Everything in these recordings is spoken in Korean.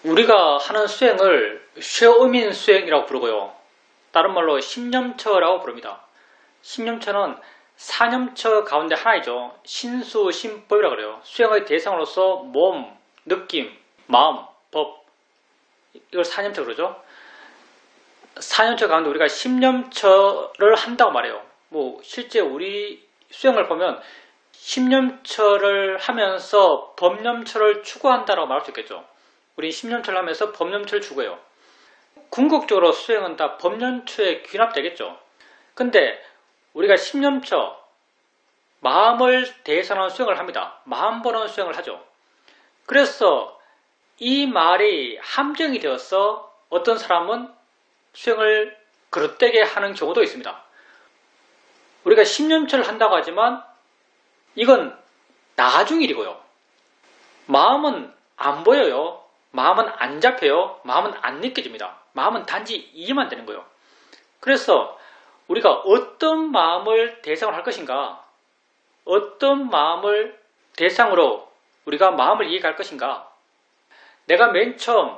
우리가 하는 수행을 쇠오민 수행이라고 부르고요. 다른 말로 신념처라고 부릅니다. 신념처는 사념처 가운데 하나이죠. 신수신법이라고 그래요. 수행의 대상으로서 몸, 느낌, 마음, 법, 이걸 사념처 그러죠. 사념처 가운데 우리가 신념처를 한다고 말해요. 실제 우리 수행을 보면 신념처를 하면서 법념처를 추구한다고 말할 수 있겠죠. 우리 신념처를 하면서 법념처를 추구해요. 궁극적으로 수행은 다 법념처에 귀납되겠죠. 근데 우리가 신념처, 마음을 대해서는 수행을 합니다. 마음 보는 수행을 하죠. 그래서 이 말이 함정이 되어서 어떤 사람은 수행을 그릇되게 하는 경우도 있습니다. 우리가 신념처를 한다고 하지만 이건 나중 일이고요. 마음은 안 보여요. 마음은 안 잡혀요. 마음은 안 느껴집니다. 마음은 단지 이해만 되는 거예요. 그래서 우리가 어떤 마음을 대상으로 할 것인가, 어떤 마음을 대상으로 우리가 마음을 이해할 것인가. 내가 맨 처음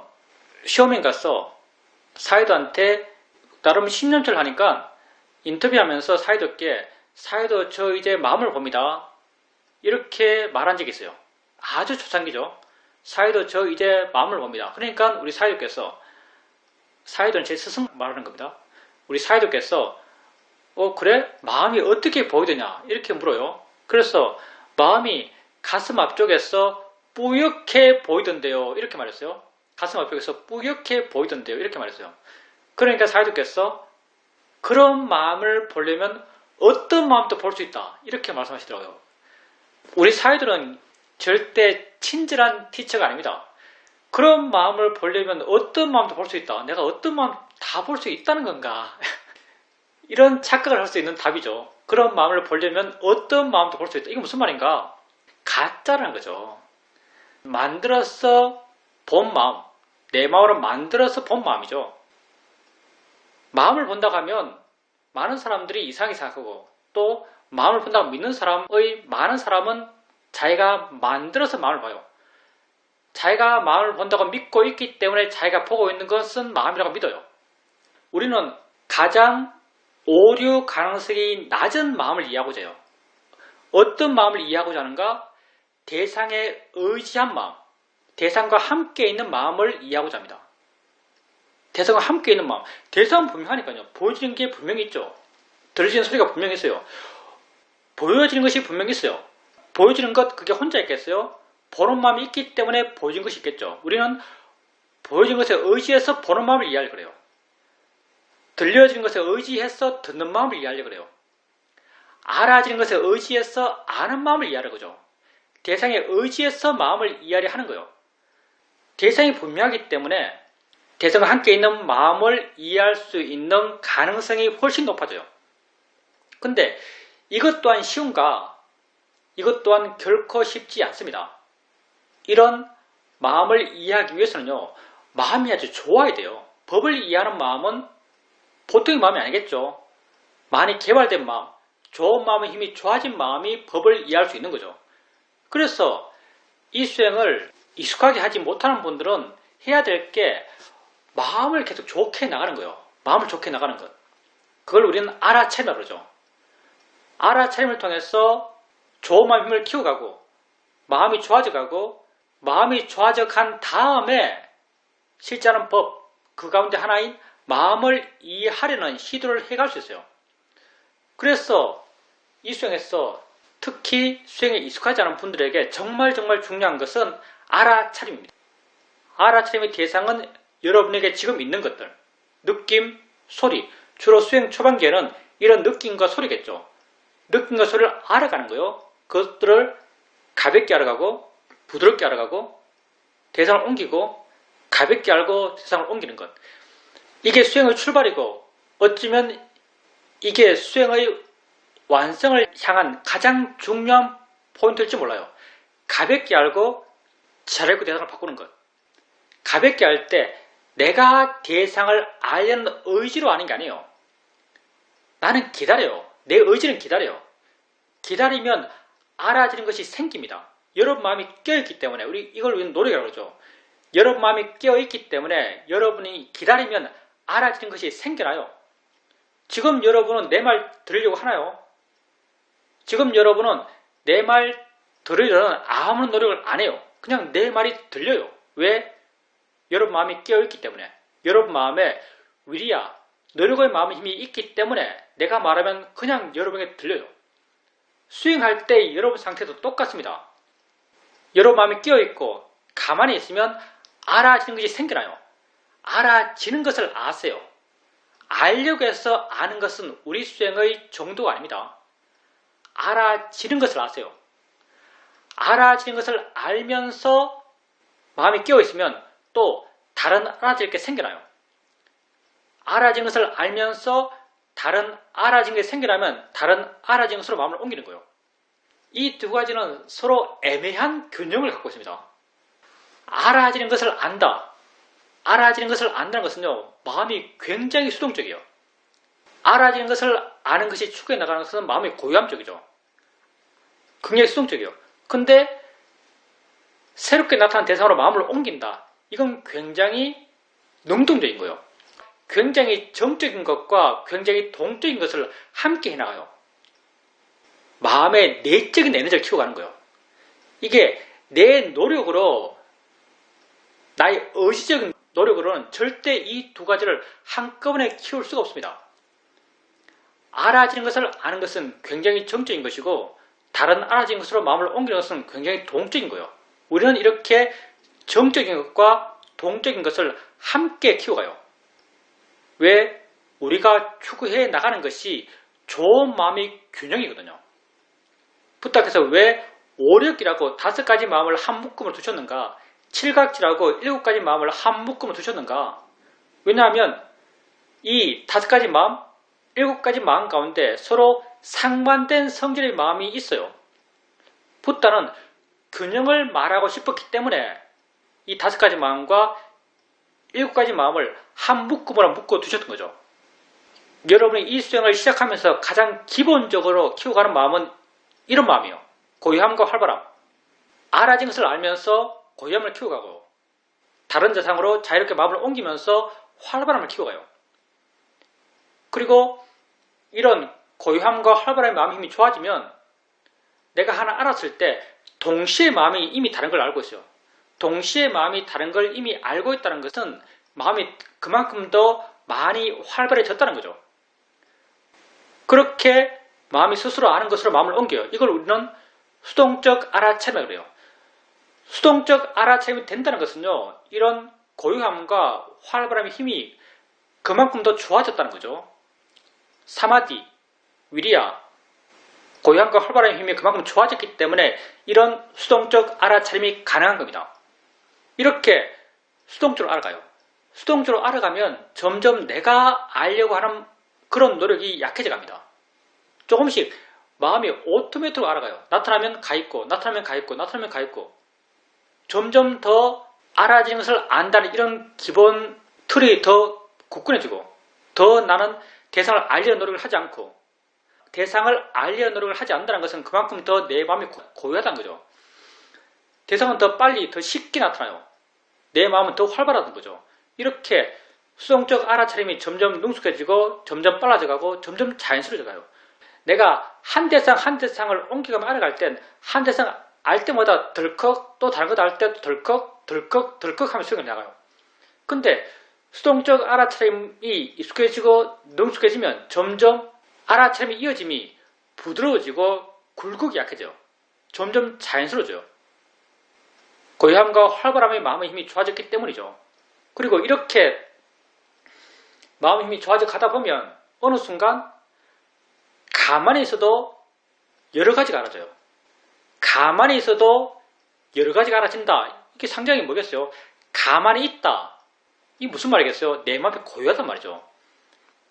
시험에 가서 사이도한테 나름 신념처를 하니까 인터뷰하면서 사이도께 사이도 저 이제 마음을 봅니다. 이렇게 말한 적이 있어요. 아주 초창기죠. 사이도 저 이제 마음을 봅니다. 그러니까 우리 사이도께서, 사이도는 제 스승 말하는 겁니다. 우리 사이도께서 그래? 마음이 어떻게 보이더냐? 이렇게 물어요. 그래서 마음이 가슴 앞쪽에서 뿌옇게 보이던데요. 이렇게 말했어요. 가슴 앞쪽에서 뿌옇게 보이던데요. 이렇게 말했어요. 그러니까 사이도께서 그런 마음을 보려면 어떤 마음도 볼 수 있다. 이렇게 말씀하시더라고요. 우리 사이들은 절대 친절한 티처가 아닙니다. 그런 마음을 보려면 어떤 마음도 볼 수 있다. 내가 어떤 마음 다 볼 수 있다는 건가? 이런 착각을 할 수 있는 답이죠. 그런 마음을 보려면 어떤 마음도 볼 수 있다. 이게 무슨 말인가? 가짜라는 거죠. 만들어서 본 마음, 내 마음으로 만들어서 본 마음이죠. 마음을 본다고 하면 많은 사람들이 이상하게 생각하고, 또 마음을 본다고 믿는 사람의 많은 사람은 자기가 만들어서 마음을 봐요. 자기가 마음을 본다고 믿고 있기 때문에 자기가 보고 있는 것은 마음이라고 믿어요. 우리는 가장 오류 가능성이 낮은 마음을 이해하고자 해요. 어떤 마음을 이해하고자 하는가? 대상에 의지한 마음, 대상과 함께 있는 마음을 이해하고자 합니다. 대상과 함께 있는 마음, 대상은 분명하니까요. 보여지는 게 분명히 있죠. 들리는 소리가 분명히 있어요. 보여지는 것이 분명히 있어요. 보여지는 것, 그게 혼자 있겠어요? 보는 마음이 있기 때문에 보여진 것이 있겠죠. 우리는 보여진 것에 의지해서 보는 마음을 이해하려고 그래요. 들려지는 것에 의지해서 듣는 마음을 이해하려고 그래요. 알아지는 것에 의지해서 아는 마음을 이해하려고 그러죠. 대상에 의지해서 마음을 이해하려 하는 거예요. 대상이 분명하기 때문에 대상과 함께 있는 마음을 이해할 수 있는 가능성이 훨씬 높아져요. 근데 이것 또한 쉬운가? 이것 또한 결코 쉽지 않습니다. 이런 마음을 이해하기 위해서는요, 마음이 아주 좋아야 돼요. 법을 이해하는 마음은 보통의 마음이 아니겠죠. 많이 개발된 마음, 좋은 마음의 힘이 좋아진 마음이 법을 이해할 수 있는 거죠. 그래서 이 수행을 익숙하게 하지 못하는 분들은 해야 될 게 마음을 계속 좋게 나가는 거예요. 마음을 좋게 나가는 것. 그걸 우리는 알아차림이라고 그러죠. 알아차림을 통해서 좋은 마음의 힘을 키워가고, 마음이 좋아져가고, 마음이 좋아져 간 다음에 실제하는 법, 그 가운데 하나인 마음을 이해하려는 시도를 해갈 수 있어요. 그래서 이 수행에서 특히 수행에 익숙하지 않은 분들에게 정말 중요한 것은 알아차림입니다. 알아차림의 대상은 여러분에게 지금 있는 것들, 느낌, 소리, 주로 수행 초반기에는 이런 느낌과 소리겠죠. 느낌과 소리를 알아가는 거예요. 그것들을 가볍게 알아가고, 부드럽게 알아가고, 대상을 옮기고, 가볍게 알고 대상을 옮기는 것. 이게 수행의 출발이고, 어쩌면 이게 수행의 완성을 향한 가장 중요한 포인트일지 몰라요. 가볍게 알고 잘알고 대상을 바꾸는 것. 가볍게 알 때 내가 대상을 알려는 의지로 아는 게 아니에요. 나는 기다려요. 내 의지는 기다려요. 기다리면 알아지는 것이 생깁니다. 여러분 마음이 깨어있기 때문에 우리는 노력이라고 그러죠. 여러분 마음이 깨어있기 때문에 여러분이 기다리면 알아지는 것이 생겨나요. 지금 여러분은 내 말 들으려고 하나요? 지금 여러분은 내 말 들으려는 아무런 노력을 안 해요. 그냥 내 말이 들려요. 왜? 여러분 마음이 깨어있기 때문에. 여러분 마음에 위리야, 노력의 마음의 힘이 있기 때문에 내가 말하면 그냥 여러분에게 들려요. 수행할 때 여러분 상태도 똑같습니다. 여러분 마음이 깨어있고 가만히 있으면 알아지는 것이 생겨나요. 알아지는 것을 아세요. 알려고 해서 아는 것은 우리 수행의 정도가 아닙니다. 알아지는 것을 아세요. 알아지는 것을 알면서 마음이 깨어있으면 또 다른 알아질 게 생겨나요. 알아진 것을 알면서 다른 알아진 게 생겨나면 다른 알아진 것으로 마음을 옮기는 거예요. 이 두 가지는 서로 애매한 균형을 갖고 있습니다. 알아지는 것을 안다. 알아지는 것을 안다는 것은요, 마음이 굉장히 수동적이에요. 알아지는 것을 아는 것이 추구해 나가는 것은 마음이 고요함적이죠. 굉장히 수동적이에요. 근데 새롭게 나타난 대상으로 마음을 옮긴다. 이건 굉장히 능동적인 거예요. 굉장히 정적인 것과 굉장히 동적인 것을 함께 해나가요. 마음의 내적인 에너지를 키워가는 거예요. 이게 내 노력으로, 나의 의지적인 노력으로는 절대 이 두 가지를 한꺼번에 키울 수가 없습니다. 알아지는 것을 아는 것은 굉장히 정적인 것이고 다른 알아지는 것으로 마음을 옮기는 것은 굉장히 동적인 거예요. 우리는 이렇게 정적인 것과 동적인 것을 함께 키워가요. 왜? 우리가 추구해 나가는 것이 좋은 마음의 균형이거든요. 부탁해서 왜 오력이라고 5가지 마음을 한 묶음으로 두셨는가? 칠각지라고 7가지 마음을 한 묶음으로 두셨는가? 왜냐하면 이 5가지 마음, 7가지 마음 가운데 서로 상반된 성질의 마음이 있어요. 붓다는 균형을 말하고 싶었기 때문에 이 5가지 마음과 7가지 마음을 한 묶음으로 묶어 두셨던 거죠. 여러분이 이 수행을 시작하면서 가장 기본적으로 키워가는 마음은 이런 마음이에요. 고요함과 활발함. 알아진 것을 알면서 고요함을 키워가고 다른 대상으로 자유롭게 마음을 옮기면서 활발함을 키워가요. 그리고 이런 고요함과 활발함의 마음의 힘이 좋아지면 내가 하나 알았을 때 동시에 마음이 이미 다른 걸 알고 있어요. 동시에 마음이 다른 걸 이미 알고 있다는 것은 마음이 그만큼 더 많이 활발해졌다는 거죠. 그렇게 마음이 스스로 아는 것으로 마음을 옮겨요. 이걸 우리는 수동적 알아차림이라고 해요. 수동적 알아차림이 된다는 것은요, 이런 고요함과 활발함의 힘이 그만큼 더 좋아졌다는 거죠. 사마디, 위리야, 고요함과 활발함의 힘이 그만큼 좋아졌기 때문에 이런 수동적 알아차림이 가능한 겁니다. 이렇게 수동적으로 알아가요. 수동적으로 알아가면 점점 내가 알려고 하는 그런 노력이 약해져 갑니다. 조금씩 마음이 오토매틱으로 알아가요. 나타나면 가 있고, 나타나면 가 있고, 나타나면 가 있고. 점점 더 알아지는 것을 안다는 이런 기본 틀이 더 굳건해지고, 더 나는 대상을 알려는 노력을 하지 않고, 대상을 알려는 노력을 하지 않는다는 것은 그만큼 더 내 마음이 고요하다는 거죠. 대상은 더 빨리, 더 쉽게 나타나요. 내 마음은 더 활발하다는 거죠. 이렇게 수동적 알아차림이 점점 능숙해지고, 점점 빨라져가고, 점점 자연스러워져가요. 내가 한 대상 한 대상을 옮겨가며 알아갈 땐 한 대상 알 때마다 덜컥, 또 다른 것 알 때도 덜컥, 덜컥, 덜컥 하면서 수행을 나가요. 근데 수동적 알아차림이 익숙해지고 능숙해지면 점점 알아차림의 이어짐이 부드러워지고 굴곡이 약해져요. 점점 자연스러워져요. 고요함과 활발함의 마음의 힘이 좋아졌기 때문이죠. 그리고 이렇게 마음의 힘이 좋아져 가다 보면 어느 순간 가만히 있어도 여러 가지가 알아져요. 가만히 있어도 여러 가지가 알아진다. 이게 상징이 뭐겠어요? 가만히 있다. 이게 무슨 말이겠어요? 내 마음이 고요하단 말이죠.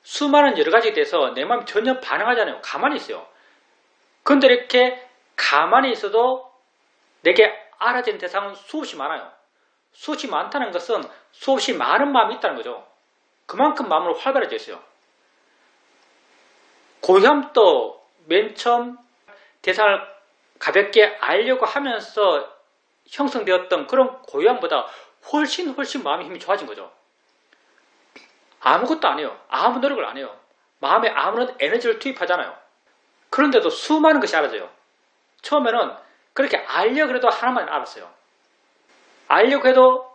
수많은 여러 가지에 대해서 내 마음이 전혀 반응하지 않아요. 가만히 있어요. 그런데 이렇게 가만히 있어도 내게 알아진 대상은 수없이 많아요. 수없이 많다는 것은 수없이 많은 마음이 있다는 거죠. 그만큼 마음으로 활발해져 있어요. 고요함도 맨 처음 대상을 가볍게 알려고 하면서 형성되었던 그런 고요함보다 훨씬 마음의 힘이 좋아진 거죠. 아무것도 안 해요. 아무 노력을 안 해요. 마음에 아무런 에너지를 투입하잖아요. 그런데도 수많은 것이 알아져요. 처음에는 그렇게 알려고 해도 하나만 알았어요. 알려고 해도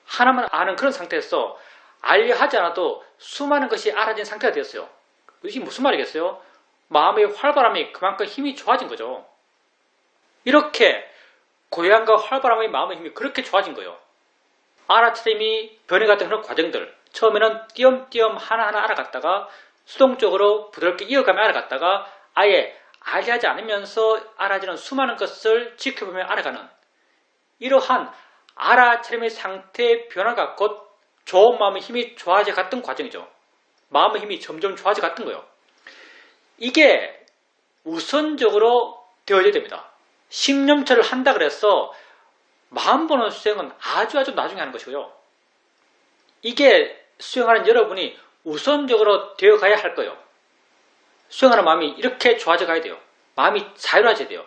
하나만 아는 그런 상태에서 알려 하지 않아도 수많은 것이 알아진 상태가 되었어요. 이게 무슨 말이겠어요? 마음의 활발함이 그만큼 힘이 좋아진 거죠. 이렇게 고요함과 활발함의 마음의 힘이 그렇게 좋아진 거예요. 알아차림이 변해갔던 그런 과정들, 처음에는 띄엄띄엄 하나하나 알아갔다가 수동적으로 부드럽게 이어가며 알아갔다가 아예 알게 하지 않으면서 알아지는 수많은 것을 지켜보며 알아가는 이러한 알아차림의 상태의 변화가 곧 좋은 마음의 힘이 좋아져 갔던 과정이죠. 마음의 힘이 점점 좋아져 갔던 거예요. 이게 우선적으로 되어져야 됩니다. 신념처를 한다 그래서 마음 보는 수행은 아주 나중에 하는 것이고요. 이게 수행하는 여러분이 우선적으로 되어가야 할 거예요. 수행하는 마음이 이렇게 좋아져 가야 돼요. 마음이 자유로워져야 돼요.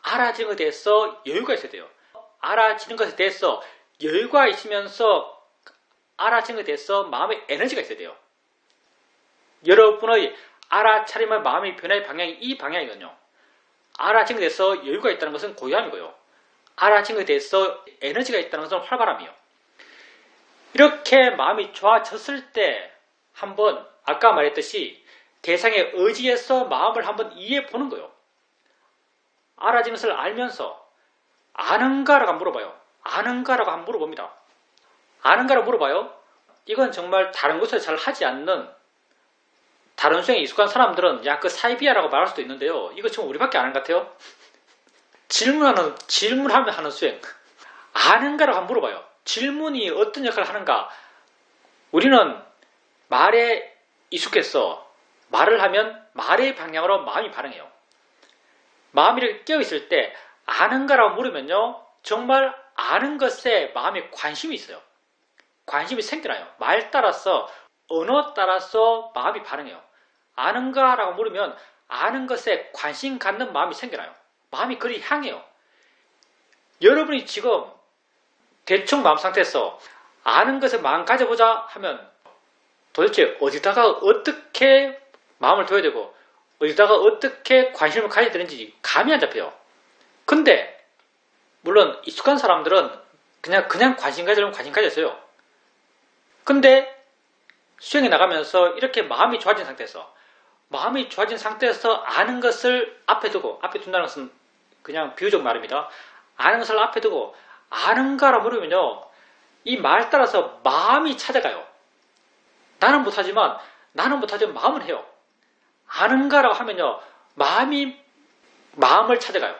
알아지는 것에 대해서 여유가 있어야 돼요. 알아지는 것에 대해서 여유가 있으면서 알아지는 것에 대해서 마음의 에너지가 있어야 돼요. 여러분의 알아차림의 마음의 변화의 방향이 이 방향이거든요. 알아지는 것에 대해서 여유가 있다는 것은 고요함이고요. 알아지는 것에 대해서 에너지가 있다는 것은 활발함이요. 이렇게 마음이 좋아졌을 때 한번 아까 말했듯이 대상의 의지에서 마음을 한번 이해해 보는 거예요. 알아지는 것을 알면서 아는가라고 한번 물어봐요. 아는가라고 한번 물어봅니다. 아는가라고 물어봐요. 이건 정말 다른 곳에서 잘 하지 않는 다른 수행에 익숙한 사람들은 야 그 사이비야라고 말할 수도 있는데요. 이거 지금 우리밖에 안 하는 것 같아요. 질문하면 하는 수행. 아는가라고 한번 물어봐요. 질문이 어떤 역할을 하는가. 우리는 말에 익숙해서 말을 하면 말의 방향으로 마음이 반응해요. 마음이 이렇게 깨어있을 때 아는가라고 물으면요. 정말 아는 것에 마음에 관심이 있어요. 관심이 생겨나요. 말 따라서 언어 따라서 마음이 반응해요. 아는가라고 물으면 아는 것에 관심 갖는 마음이 생겨나요. 마음이 그리 향해요. 여러분이 지금 대충 마음 상태에서 아는 것에 마음 가져보자 하면 도대체 어디다가 어떻게 마음을 둬야 되고 어디다가 어떻게 관심을 가져야 되는지 감이 안 잡혀요. 근데 물론 익숙한 사람들은 그냥 관심 가지려면 관심 가졌어요. 근데 수행에 나가면서 이렇게 마음이 좋아진 상태에서 아는 것을 앞에 두고, 앞에 둔다는 것은 그냥 비유적 말입니다. 아는 것을 앞에 두고 아는가라 물으면요. 이 말 따라서 마음이 찾아가요. 나는 못하지만 마음은 해요. 아는가라고 하면요. 마음을 찾아가요.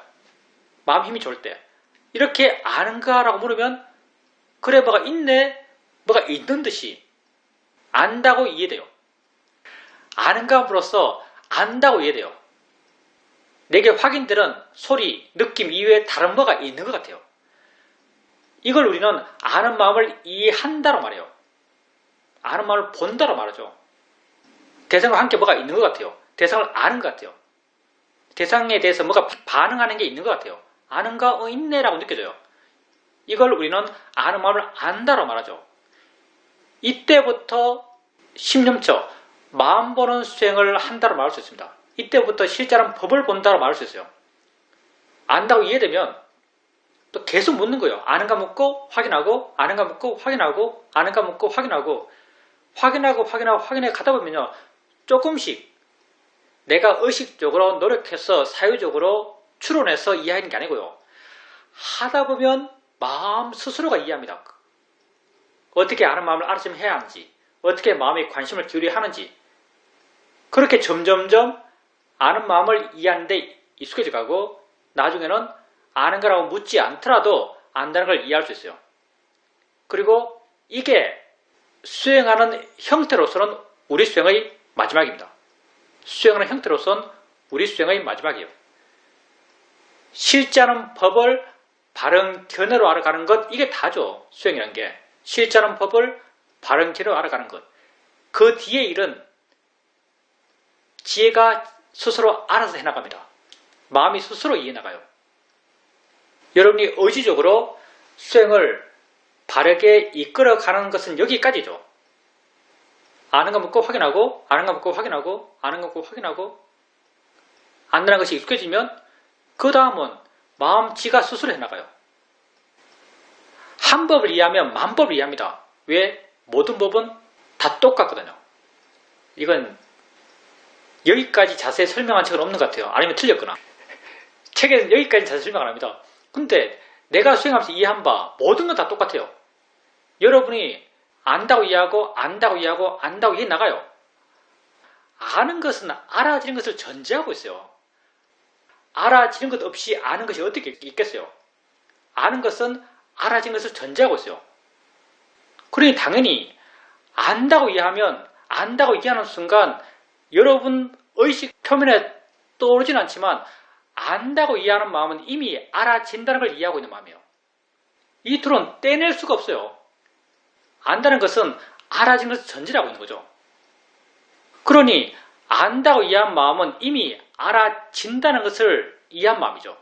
마음 힘이 좋을 때. 이렇게 아는가라고 물으면 그래 뭐가 있네. 뭐가 있는 듯이 안다고 이해돼요. 아는가로서 안다고 이해돼요. 내게 확인되는 소리, 느낌 이외에 다른 뭐가 있는 것 같아요. 이걸 우리는 아는 마음을 이해한다고 말해요. 아는 마음을 본다고 말하죠. 대상과 함께 뭐가 있는 것 같아요. 대상을 아는 것 같아요. 대상에 대해서 뭐가 반응하는 게 있는 것 같아요. 아는가? 있네라고 느껴져요. 이걸 우리는 아는 마음을 안다고 말하죠. 이때부터 심념처 마음 보는 수행을 한다고 말할 수 있습니다. 이때부터 실제로는 법을 본다고 말할 수 있어요. 안다고 이해되면 또 계속 묻는 거예요. 아는가 묻고 확인하고 아는가 묻고 확인하고 아는가 묻고 확인하고 확인해 가다 보면요. 조금씩 내가 의식적으로 노력해서 사유적으로 추론해서 이해하는 게 아니고요. 하다 보면 마음 스스로가 이해합니다. 어떻게 아는 마음을 알아주면 해야 하는지 어떻게 마음에 관심을 기울여야 하는지 그렇게 점점점 아는 마음을 이해하는 데 익숙해져 가고 나중에는 아는 거라고 묻지 않더라도 안다는 걸 이해할 수 있어요. 그리고 이게 수행하는 형태로서는 우리 수행의 마지막입니다. 수행하는 형태로서는 우리 수행의 마지막이에요. 실제하는 법을 바른 견해로 알아가는 것 이게 다죠. 수행이라는 게. 실제하는 법을 바른 견해로 알아가는 것. 그 뒤에 일은 지혜가 스스로 알아서 해나갑니다. 마음이 스스로 이해나가요. 여러분이 의지적으로 수행을 바르게 이끌어가는 것은 여기까지죠. 아는 거 묻고 확인하고, 아는 거 묻고 확인하고, 아는 거 묻고 확인하고, 안다는 것이 익숙해지면 그 다음은 마음 지가 스스로 해나가요. 한 법을 이해하면 만 법을 이해합니다. 왜? 모든 법은 다 똑같거든요. 이건 여기까지 자세히 설명한 책은 없는 것 같아요. 아니면 틀렸거나. 책에는 여기까지 자세히 설명 안 합니다. 근데 내가 수행하면서 이해한 바 모든 건 다 똑같아요. 여러분이 안다고 이해하고 안다고 이해하고 안다고 이해 나가요. 아는 것은 알아지는 것을 전제하고 있어요. 알아지는 것 없이 아는 것이 어떻게 있겠어요? 아는 것은 알아진 것을 전제하고 있어요. 그러니 당연히 안다고 이해하면 안다고 이해하는 순간 여러분 의식 표면에 떠오르진 않지만 안다고 이해하는 마음은 이미 알아진다는 걸 이해하고 있는 마음이에요. 이 둘은 떼낼 수가 없어요. 안다는 것은 알아진 것을 전제하고 있는 거죠. 그러니 안다고 이해한 마음은 이미 알아진다는 것을 이해한 마음이죠.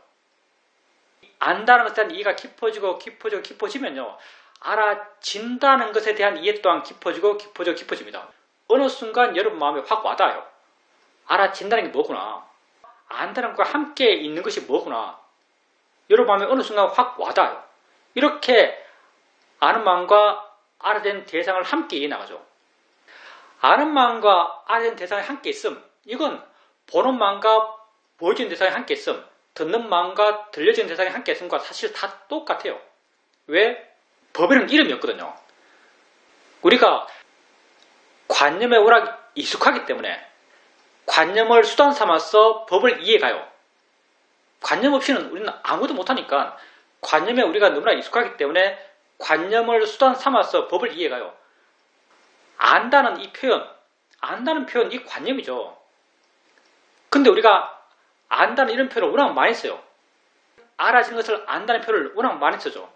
안다는 것에 대한 이해가 깊어지면요. 알아진다는 것에 대한 이해 또한 깊어집니다. 어느 순간 여러분 마음에 확 와닿아요. 알아진다는 게 뭐구나. 안다는 것과 함께 있는 것이 뭐구나. 여러분 마음에 어느 순간 확 와닿아요. 이렇게 아는 마음과 알아낸 대상을 함께 이해 나가죠. 아는 마음과 알아낸 대상이 함께 있음. 이건 보는 마음과 보여지는 대상이 함께 있음. 듣는 마음과 들려지는 대상이 함께 있음과 사실 다 똑같아요. 왜? 법에는 이름이 없거든요. 우리가 관념에 워낙 익숙하기 때문에 관념을 수단 삼아서 법을 이해가요. 관념 없이는 우리는 아무도 못하니까 관념에 우리가 너무나 익숙하기 때문에 관념을 수단 삼아서 법을 이해가요. 안다는 이 표현, 안다는 표현, 이 관념이죠. 근데 우리가 안다는 이런 표현을 워낙 많이 써요. 알아지는 것을 안다는 표현을 워낙 많이 쓰죠.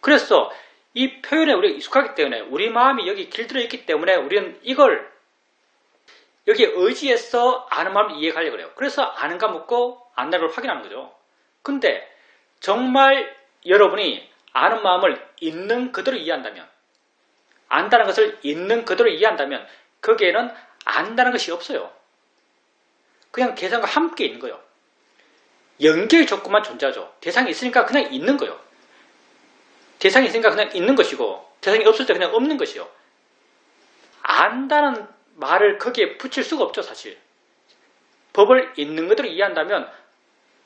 그래서 이 표현에 우리가 익숙하기 때문에 우리 마음이 여기 길들여 있기 때문에 우리는 이걸 여기에 의지해서 아는 마음을 이해하려고 그래요. 그래서 아는가 묻고 안다는 걸 확인하는 거죠. 근데 정말 여러분이 아는 마음을 있는 그대로 이해한다면, 안다는 것을 있는 그대로 이해한다면 거기에는 안다는 것이 없어요. 그냥 대상과 함께 있는 거예요. 연결 조건만 존재하죠. 대상이 있으니까 그냥 있는 거예요. 대상이 있으니까 그냥 있는 것이고 대상이 없을 때 그냥 없는 것이요. 안다는 말을 거기에 붙일 수가 없죠. 사실. 법을 있는 그대로 이해한다면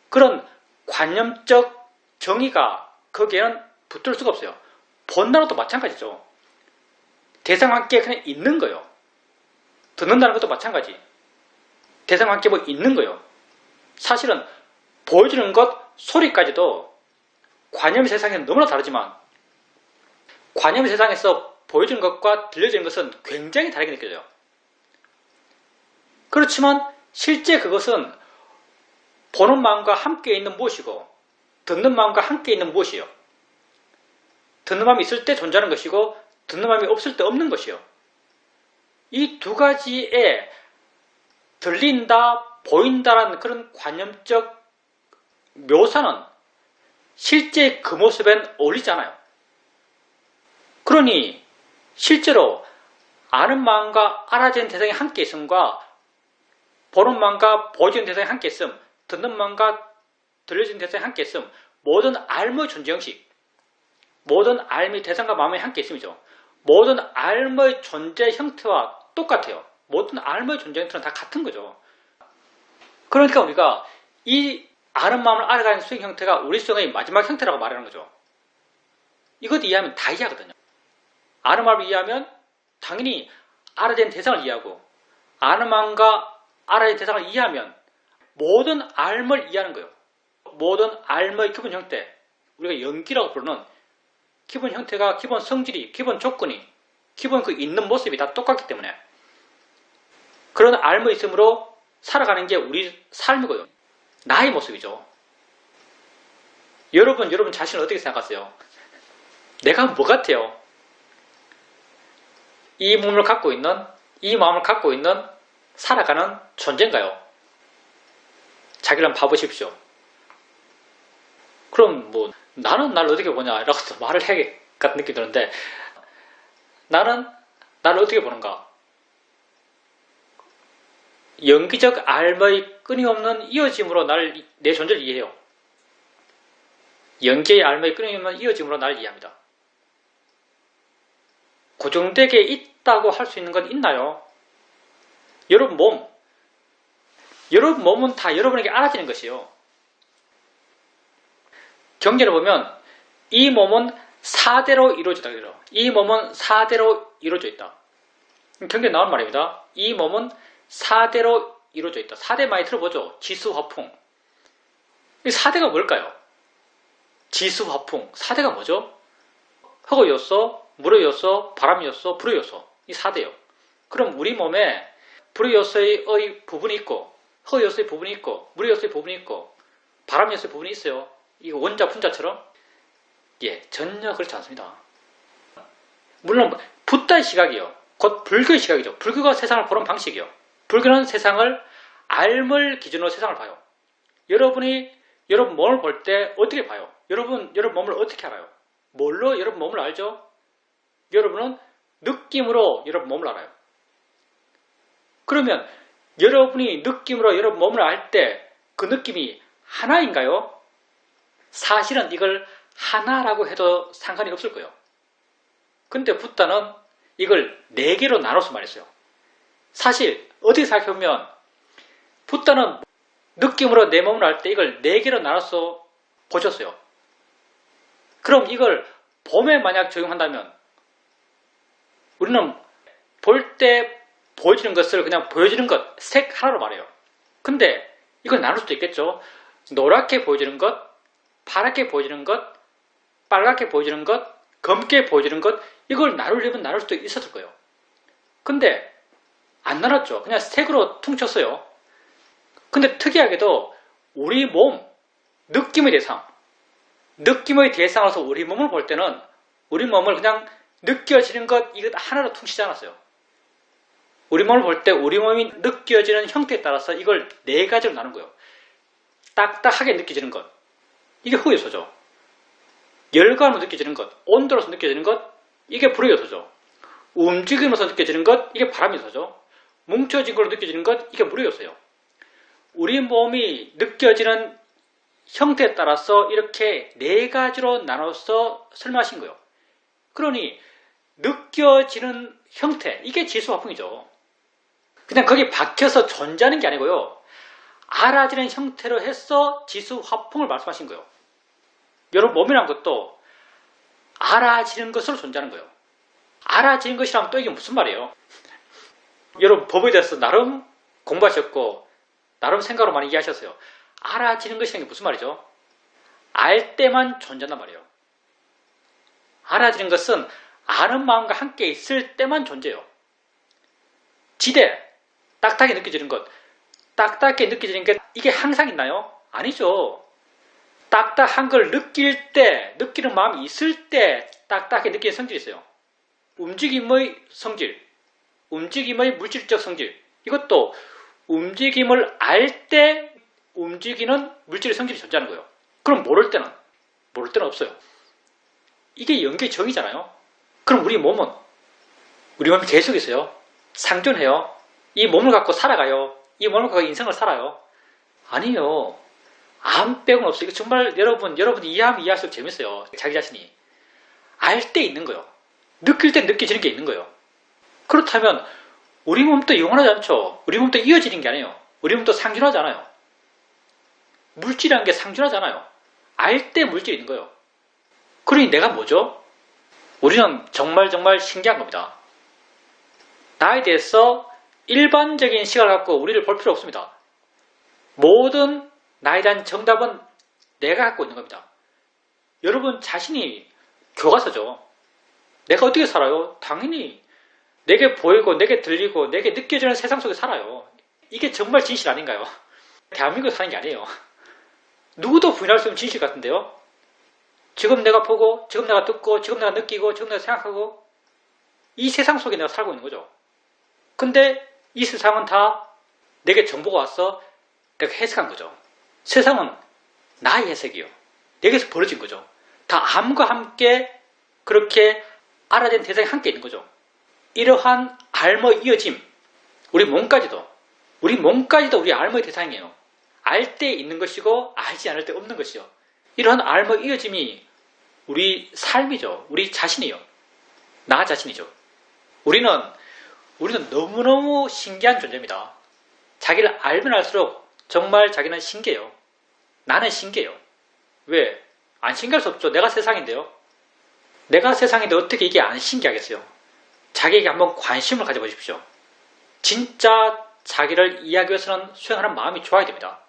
그런 관념적 정의가 거기에는 붙을 수가 없어요. 본다는 것도 마찬가지죠. 대상과 함께 그냥 있는 거예요. 듣는다는 것도 마찬가지. 대상과 함께 뭐 있는 거예요. 사실은 보여주는 것, 소리까지도 관념 세상에는 너무나 다르지만 관념 세상에서 보여주는 것과 들려지는 것은 굉장히 다르게 느껴져요. 그렇지만 실제 그것은 보는 마음과 함께 있는 무엇이고 듣는 마음과 함께 있는 무엇이요. 듣는 마음이 있을 때 존재하는 것이고 듣는 마음이 없을 때 없는 것이요. 이 두 가지에 들린다, 보인다라는 그런 관념적 묘사는 실제 그 모습엔 어울리지 않아요. 그러니 실제로 아는 마음과 알아지는 대상이 함께 있음과 보는 마음과 보여지는 대상이 함께 있음, 듣는 마음과 들려지는 대상이 함께 있음, 모든 알의 존재 형식, 모든 알의 대상과 마음이 함께 있음이죠. 모든 알의 존재 형태와 똑같아요. 모든 알의 존재 형태는 다 같은 거죠. 그러니까 우리가 이 아는 마음을 알아가는 수행 형태가 우리 수행의 마지막 형태라고 말하는 거죠. 이것 이해하면 다 이해하거든요. 아는 마음을 이해하면 당연히 알아낸 대상을 이해하고 아는 마음과 알아낸 대상을 이해하면 모든 알을 이해하는 거예요. 모든 알의 기본 형태, 우리가 연기라고 부르는 기본 형태가, 기본 성질이, 기본 조건이, 기본 그 있는 모습이 다 똑같기 때문에 그런 알의 있음으로 살아가는 게 우리 삶이고요. 나의 모습이죠. 여러분 자신을 어떻게 생각하세요? 내가 뭐 같아요? 이 몸을 갖고 있는, 이 마음을 갖고 있는 살아가는 존재인가요? 자기를 한번 봐보십시오. 그럼 뭐 나는 날 어떻게 보냐 라고 말을 같은 느낌이 드는데 나는 나를 어떻게 보는가? 연기적 알의 끊임없는 이어짐으로 내 존재를 이해해요. 연기의 알의 끊임없는 이어짐으로 나를 이해합니다. 고정되게 있다고 할 수 있는 건 있나요? 여러분 몸은 다 여러분에게 알아지는 것이에요. 경전을 보면 이 몸은 4대로 이루어지다 그래요. 이 몸은 4대로 이루어져 있다. 경전에 나온 말입니다. 이 몸은 4대로 이루어져 있다. 4대 많이 들어보죠. 지수화풍. 이 4대가 뭘까요? 지수화풍. 4대가 뭐죠? 흙의 요소, 물의 요소, 바람의 요소, 불의 요소. 이 4대요. 그럼 우리 몸에 불의 요소의 부분이 있고 흙의 요소의 부분이 있고 물의 요소의 부분이 있고 바람의 요소의 부분이 있어요. 이거 원자 분자처럼? 예, 전혀 그렇지 않습니다. 물론 붓다의 시각이요. 곧 불교의 시각이죠. 불교가 세상을 보는 방식이요. 불교는 세상을 알물 기준으로 세상을 봐요. 여러분이 여러분 몸을 볼 때 어떻게 봐요? 여러분 몸을 어떻게 알아요? 뭘로 여러분 몸을 알죠? 여러분은 느낌으로 여러분 몸을 알아요. 그러면 여러분이 느낌으로 여러분 몸을 알 때 그 느낌이 하나인가요? 사실은 이걸 하나라고 해도 상관이 없을 거예요. 근데 붓다는 이걸 4개로 나눠서 말했어요. 사실 어떻게 생각해보면 붓다는 느낌으로 내 몸을 알 때 이걸 4개로 나눠서 보셨어요. 그럼 이걸 봄에 만약 적용한다면 우리는 볼 때 보여지는 것을 그냥 보여지는 것, 색 하나로 말해요. 근데 이걸 나눌 수도 있겠죠. 노랗게 보여지는 것, 파랗게 보여지는 것, 빨갛게 보여지는 것, 검게 보여지는 것, 이걸 나누려면 나눌 수도 있었을 거예요. 근데 안 나눴죠. 그냥 색으로 퉁쳤어요. 근데 특이하게도 우리 몸, 느낌의 대상으로서 우리 몸을 볼 때는 우리 몸을 그냥 느껴지는 것, 이것 하나로 퉁치지 않았어요. 우리 몸을 볼 때 우리 몸이 느껴지는 형태에 따라서 이걸 4가지로 나눈 거예요. 딱딱하게 느껴지는 것, 이게 흙의 요소죠. 열감으로 느껴지는 것, 온도로서 느껴지는 것, 이게 불의 요소죠. 움직임으로서 느껴지는 것, 이게 바람의 요소죠. 뭉쳐진 걸로 느껴지는 것, 이게 물의 요소예요. 우리 몸이 느껴지는 형태에 따라서 이렇게 4가지로 나눠서 설명하신 거예요. 그러니 느껴지는 형태, 이게 지수화풍이죠. 그냥 거기 박혀서 존재하는 게 아니고요. 알아지는 형태로 해서 지수화풍을 말씀하신 거예요. 여러분 몸이란 것도 알아지는 것으로 존재하는 거예요. 알아지는 것이라면 또 이게 무슨 말이에요? 여러분 법에 대해서 나름 공부하셨고 나름 생각으로 많이 이해하셨어요. 알아지는 것이라는 게 무슨 말이죠? 알 때만 존재한단 말이에요. 알아지는 것은 아는 마음과 함께 있을 때만 존재해요. 지대, 딱딱하게 느껴지는 것, 딱딱하게 느껴지는 게 이게 항상 있나요? 아니죠. 딱딱한 걸 느낄 때, 느끼는 마음이 있을 때 딱딱하게 느끼는 성질이 있어요. 움직임의 성질, 움직임의 물질적 성질, 이것도 움직임을 알 때 움직이는 물질의 성질이 존재하는 거예요. 그럼 모를 때는 없어요. 이게 연계의 정의잖아요. 그럼 우리 몸이 계속 있어요. 상존해요. 이 몸을 갖고 살아가요. 이 몸을 갖고 인생을 살아요. 아니요. 안 빼고는 없어요. 이거 정말 여러분 이해하면 이해할수록 재밌어요. 자기 자신이. 알 때 있는 거예요. 느낄 때 느껴지는 게 있는 거예요. 그렇다면 우리 몸도 영원하지 않죠. 우리 몸도 이어지는 게 아니에요. 우리 몸도 상존하지 않아요. 물질이라는 게 상존하지 않아요. 알 때 물질이 있는 거예요. 그러니 내가 뭐죠? 우리는 정말 신기한 겁니다. 나에 대해서 일반적인 시각을 갖고 우리를 볼 필요 없습니다. 모든 나에 대한 정답은 내가 갖고 있는 겁니다. 여러분 자신이 교과서죠. 내가 어떻게 살아요? 당연히 내게 보이고 내게 들리고 내게 느껴지는 세상 속에 살아요. 이게 정말 진실 아닌가요? 대한민국에 사는 게 아니에요. 누구도 부인할 수 없는 진실 같은데요. 지금 내가 보고 지금 내가 듣고 지금 내가 느끼고 지금 내가 생각하고 이 세상 속에 내가 살고 있는 거죠. 근데 이 세상은 다 내게 정보가 와서 내가 해석한 거죠. 세상은 나의 해석이요. 내게서 벌어진 거죠. 다 암과 함께 그렇게 알아야 되는 대상이 함께 있는 거죠. 이러한 알머 이어짐, 우리 몸까지도 우리 알머의 대상이에요. 알 때 있는 것이고 알지 않을 때 없는 것이요. 이러한 알머 이어짐이 우리 삶이죠. 우리 자신이요. 나 자신이죠. 우리는 너무너무 신기한 존재입니다. 자기를 알면 알수록 정말 자기는 신기해요. 나는 신기해요. 왜? 안 신기할 수 없죠. 내가 세상인데요. 내가 세상인데 어떻게 이게 안 신기하겠어요? 자기에게 한번 관심을 가져보십시오. 진짜 자기를 이해하기 위해서는 수행하는 마음이 좋아야 됩니다.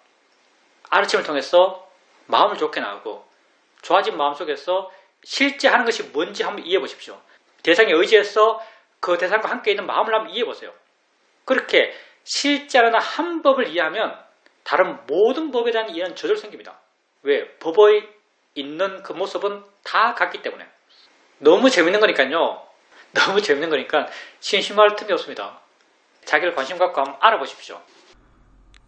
아르침을 통해서 마음을 좋게 나오고 좋아진 마음 속에서 실제 하는 것이 뭔지 한번 이해해 보십시오. 대상에 의지해서 그 대상과 함께 있는 마음을 한번 이해해 보세요. 그렇게 실제 하는 한 법을 이해하면 다른 모든 법에 대한 이해는 저절로 생깁니다. 왜? 법의 있는 그 모습은 다 같기 때문에. 너무 재밌는 거니까요. 너무 재밌는 거니까 심심할 틈이 없습니다. 자기를 관심 갖고 한번 알아보십시오.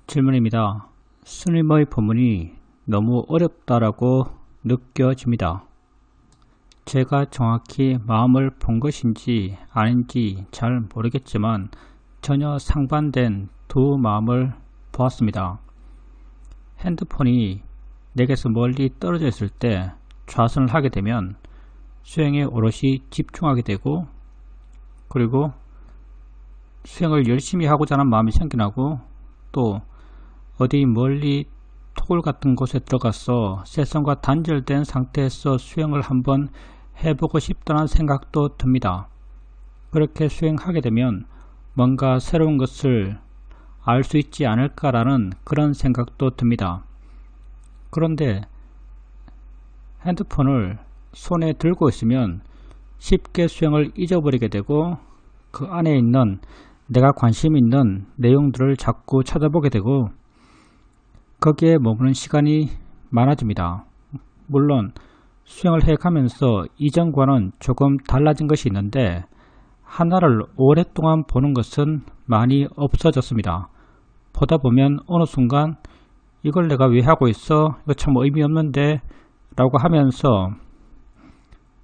질문입니다. 스님의 법문이 너무 어렵다라고 느껴집니다. 제가 정확히 마음을 본 것인지 아닌지 잘 모르겠지만 전혀 상반된 두 마음을 보았습니다. 핸드폰이 내게서 멀리 떨어져 있을 때 좌선을 하게 되면 수행에 오롯이 집중하게 되고, 그리고 수행을 열심히 하고자 하는 마음이 생겨나고, 또 어디 멀리 토굴 같은 곳에 들어가서 세상과 단절된 상태에서 수행을 한번 해보고 싶다는 생각도 듭니다. 그렇게 수행하게 되면 뭔가 새로운 것을 알 수 있지 않을까라는 그런 생각도 듭니다. 그런데 핸드폰을 손에 들고 있으면 쉽게 수행을 잊어버리게 되고, 그 안에 있는 내가 관심 있는 내용들을 자꾸 찾아보게 되고, 거기에 머무는 시간이 많아집니다. 물론 수행을 해가면서 이전과는 조금 달라진 것이 있는데, 하나를 오랫동안 보는 것은 많이 없어졌습니다. 보다 보면 어느 순간 이걸 내가 왜 하고 있어? 이거 참 의미 없는데? 라고 하면서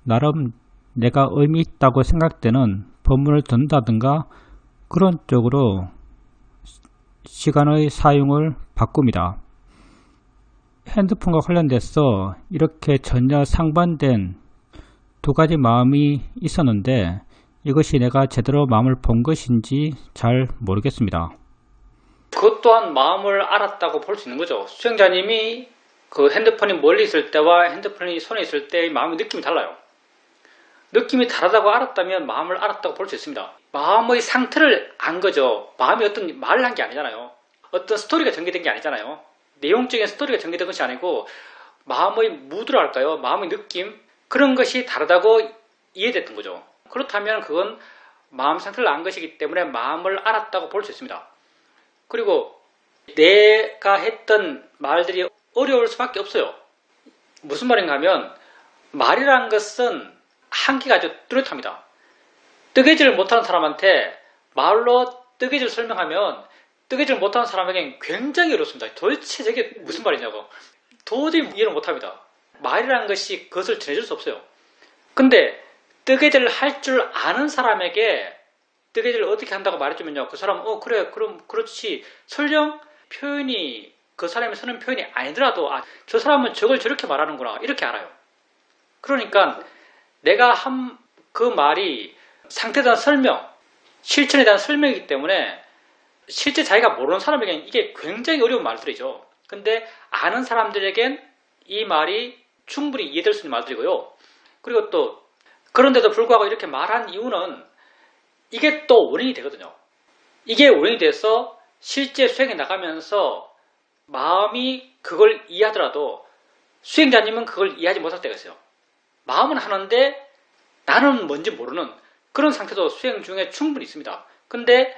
나름 내가 의미 있다고 생각되는 법문을 듣는다든가 그런 쪽으로 시간의 사용을 바꿉니다. 핸드폰과 관련돼서 이렇게 전혀 상반된 두 가지 마음이 있었는데, 이것이 내가 제대로 마음을 본 것인지 잘 모르겠습니다. 그것 또한 마음을 알았다고 볼 수 있는 거죠. 수행자님이 그 핸드폰이 멀리 있을 때와 핸드폰이 손에 있을 때의 마음의 느낌이 달라요. 느낌이 다르다고 알았다면 마음을 알았다고 볼 수 있습니다. 마음의 상태를 안 거죠. 마음이 어떤 말을 한 게 아니잖아요. 어떤 스토리가 전개된 게 아니잖아요. 내용적인 스토리가 전개된 것이 아니고 마음의 무드랄까요? 마음의 느낌? 그런 것이 다르다고 이해됐던 거죠. 그렇다면 그건 마음 상태를 안 것이기 때문에 마음을 알았다고 볼 수 있습니다. 그리고 내가 했던 말들이 어려울 수밖에 없어요. 무슨 말인가 하면 말이라는 것은 한계가 아주 뚜렷합니다. 뜨개질을 못하는 사람한테 말로 뜨개질 설명하면 뜨개질 못하는 사람에겐 굉장히 어렵습니다. 도대체 저게 무슨 말이냐고. 도저히 이해를 못합니다. 말이라는 것이 그것을 전해줄 수 없어요. 근데 뜨개질을 할 줄 아는 사람에게 뜨개질을 어떻게 한다고 말해주면요, 그 사람은 그래 그럼 그렇지, 설령 표현이 그 사람이 쓰는 표현이 아니더라도 저 사람은 저걸 저렇게 말하는구나 이렇게 알아요. 그러니까 내가 한 그 말이 상태에 대한 설명, 실천에 대한 설명이기 때문에 실제 자기가 모르는 사람에게는 이게 굉장히 어려운 말들이죠. 근데 아는 사람들에겐 이 말이 충분히 이해될 수 있는 말들이고요. 그리고 또 그런데도 불구하고 이렇게 말한 이유는 이게 또 원인이 되거든요. 이게 원인이 돼서 실제 수행에 나가면서 마음이 그걸 이해하더라도 수행자님은 그걸 이해하지 못할 때가 있어요. 마음은 하는데 나는 뭔지 모르는 그런 상태도 수행 중에 충분히 있습니다. 근데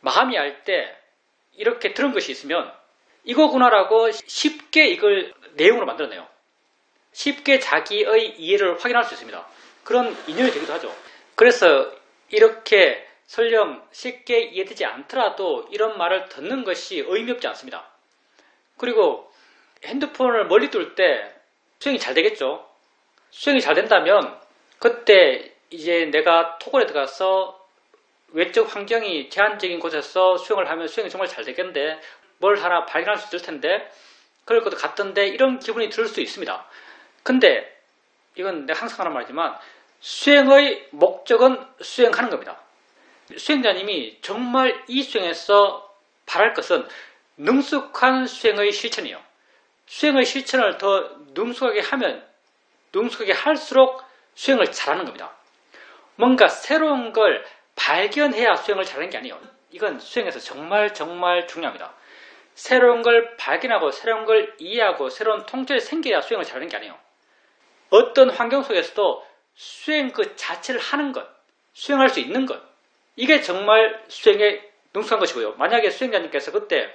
마음이 알 때 이렇게 들은 것이 있으면 이거구나라고 쉽게 이걸 내용으로 만들어내요. 쉽게 자기의 이해를 확인할 수 있습니다. 그런 인연이 되기도 하죠. 그래서 이렇게 설령 쉽게 이해되지 않더라도 이런 말을 듣는 것이 의미 없지 않습니다. 그리고 핸드폰을 멀리 둘 때 수행이 잘 되겠죠. 수행이 잘 된다면 그때 이제 내가 토굴에 들어가서 외적 환경이 제한적인 곳에서 수영을 하면 수영이 정말 잘 되겠는데 뭘 하나 발견할 수 있을 텐데 그럴 것도 같던데 이런 기분이 들 수 있습니다. 근데 이건 내가 항상 하는 말이지만 수영의 목적은 수영하는 겁니다. 수영자님이 정말 이 수영에서 바랄 것은 능숙한 수영의 실천이에요. 수영의 실천을 더 능숙하게 하면 능숙하게 할수록 수영을 잘하는 겁니다. 뭔가 새로운 걸 발견해야 수영을 잘하는 게 아니에요. 이건 수영에서 정말 중요합니다. 새로운 걸 발견하고 새로운 걸 이해하고 새로운 통찰이 생겨야 수영을 잘하는 게 아니에요. 어떤 환경 속에서도 수영 그 자체를 하는 것, 수영할 수 있는 것, 이게 정말 수영에 능숙한 것이고요. 만약에 수영자님께서 그때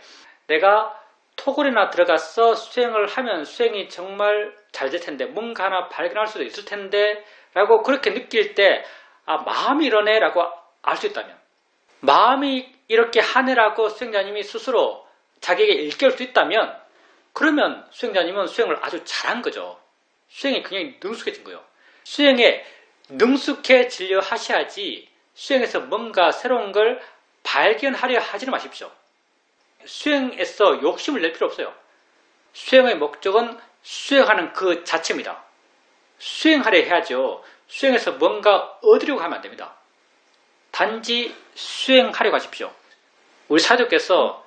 내가 토굴이나 들어가서 수영을 하면 수영이 정말 잘 될 텐데 뭔가 하나 발견할 수도 있을 텐데 라고 그렇게 느낄 때 마음이 이러네 라고 알 수 있다면, 마음이 이렇게 하네라고 수영자님이 스스로 자기에게 일깨울 수 있다면, 그러면 수영자님은 수영을 아주 잘한 거죠. 수영에 굉장히 능숙해진 거예요. 수영에 능숙해지려 하셔야지 수영에서 뭔가 새로운 걸 발견하려 하지는 마십시오. 수영에서 욕심을 낼 필요 없어요. 수영의 목적은 수영하는 그 자체입니다. 수영하려 해야죠. 수영에서 뭔가 얻으려고 하면 안 됩니다. 단지 수영하려고 하십시오. 우리 사도께서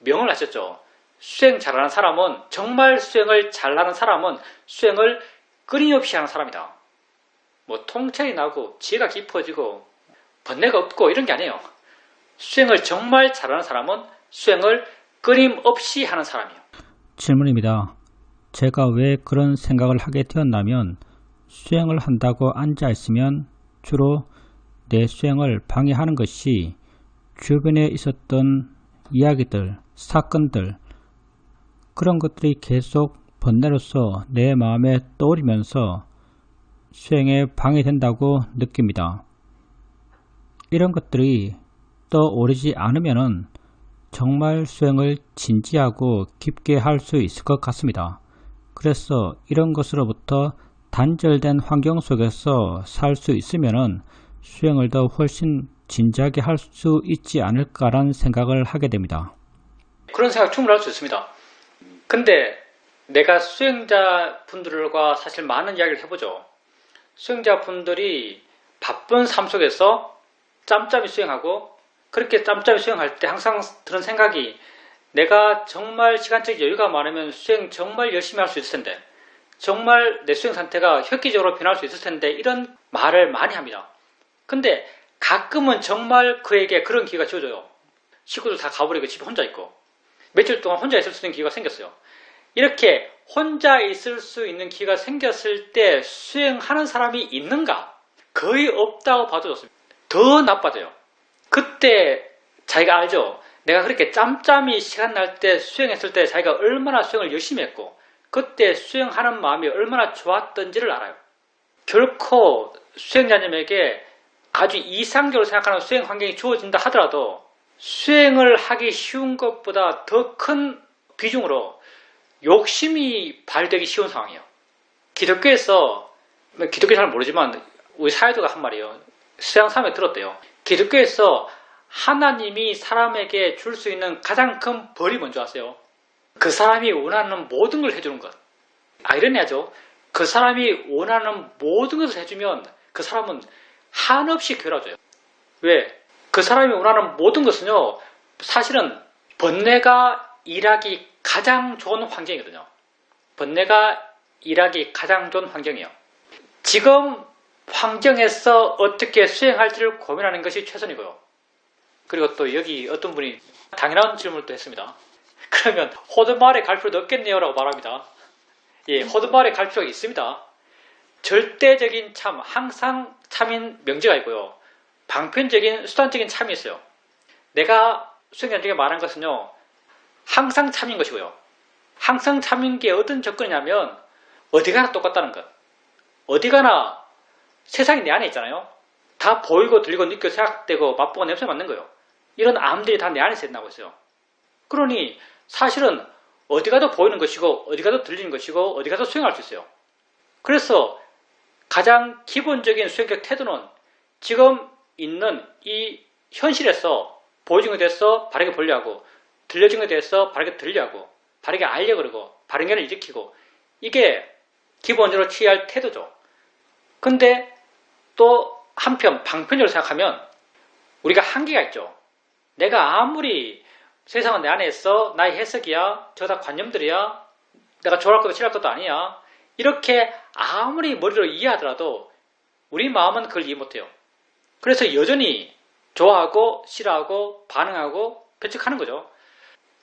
명을 하셨죠. 수영 잘하는 사람은, 정말 수영을 잘하는 사람은 수영을 끊임없이 하는 사람이다. 뭐 통찰이 나고 지혜가 깊어지고 번뇌가 없고 이런 게 아니에요. 수영을 정말 잘하는 사람은 수영을 끊임없이 하는 사람이에요. 질문입니다. 제가 왜 그런 생각을 하게 되었냐면, 수영을 한다고 앉아있으면 주로 내 수영을 방해하는 것이 주변에 있었던 이야기들, 사건들, 그런 것들이 계속 번뇌로서 내 마음에 떠오르면서 수행에 방해된다고 느낍니다. 이런 것들이 떠오르지 않으면 정말 수행을 진지하고 깊게 할 수 있을 것 같습니다. 그래서 이런 것으로부터 단절된 환경 속에서 살 수 있으면 수행을 더 훨씬 진지하게 할 수 있지 않을까라는 생각을 하게 됩니다. 그런 생각 충분히 할 수 있습니다. 근데 내가 수행자분들과 사실 많은 이야기를 해보죠. 수행자분들이 바쁜 삶 속에서 짬짬이 수행하고, 그렇게 짬짬이 수행할 때 항상 드는 생각이, 내가 정말 시간적 여유가 많으면 수행 정말 열심히 할 수 있을 텐데, 정말 내 수행 상태가 획기적으로 변할 수 있을 텐데, 이런 말을 많이 합니다. 근데 가끔은 정말 그에게 그런 기회가 주어져요. 식구들 다 가버리고 집에 혼자 있고 며칠 동안 혼자 있을 수 있는 기회가 생겼어요. 이렇게 혼자 있을 수 있는 기회가 생겼을 때 수행하는 사람이 있는가? 거의 없다고 봐도 좋습니다. 더 나빠져요. 그때 자기가 알죠. 내가 그렇게 짬짬이 시간 날 때 수행했을 때 자기가 얼마나 수행을 열심히 했고 그때 수행하는 마음이 얼마나 좋았던지를 알아요. 결코 수행자님에게 아주 이상적으로 생각하는 수행 환경이 주어진다 하더라도 수행을 하기 쉬운 것보다 더 큰 비중으로 욕심이 발되기 쉬운 상황이에요. 기독교에서, 기독교 잘 모르지만 우리 사회자가 한 말이에요. 수양삼에 들었대요. 기독교에서 하나님이 사람에게 줄 수 있는 가장 큰 벌이 뭔지 아세요? 그 사람이 원하는 모든 걸 해주는 것. 아이러니하죠. 그 사람이 원하는 모든 것을 해주면 그 사람은 한없이 괴로워져요. 왜? 그 사람이 원하는 모든 것은요, 사실은 번뇌가 일하기 가장 좋은 환경이거든요. 번뇌가 일하기 가장 좋은 환경이에요. 지금 환경에서 어떻게 수행할지를 고민하는 것이 최선이고요. 그리고 또 여기 어떤 분이 당연한 질문을 또 했습니다. 그러면 호드마을에 갈 필요도 없겠네요 라고 말합니다. 예, 호드마을에 갈 필요가 있습니다. 절대적인 참, 항상 참인 명제가 있고요. 방편적인, 수단적인 참이 있어요. 내가 수행자 중에 말한 것은요, 항상 참인 것이고요. 항상 참인 게 어떤 조건이냐면 어디 가나 똑같다는 것. 어디 가나 세상이 내 안에 있잖아요. 다 보이고 들리고 느끼고 생각되고 맛보고 냄새 맡는 거예요. 이런 암들이 다 내 안에서 나고 있어요. 그러니 사실은 어디 가도 보이는 것이고 어디 가도 들리는 것이고 어디 가도 수행할 수 있어요. 그래서 가장 기본적인 수행적 태도는 지금 있는 이 현실에서 보여진 것에 대해서 바르게 보려 하고, 들려진 것에 대해서 바르게 들으려 하고, 바르게 알려 그러고, 바른견을 일으키고, 이게 기본적으로 취해야 할 태도죠. 근데 또 한편 방편적으로 생각하면 우리가 한계가 있죠. 내가 아무리 세상은 내 안에 있어, 나의 해석이야, 저 다 관념들이야, 내가 좋아할 것도 싫어할 것도 아니야, 이렇게 아무리 머리로 이해하더라도 우리 마음은 그걸 이해 못해요. 그래서 여전히 좋아하고 싫어하고 반응하고 배척하는 거죠.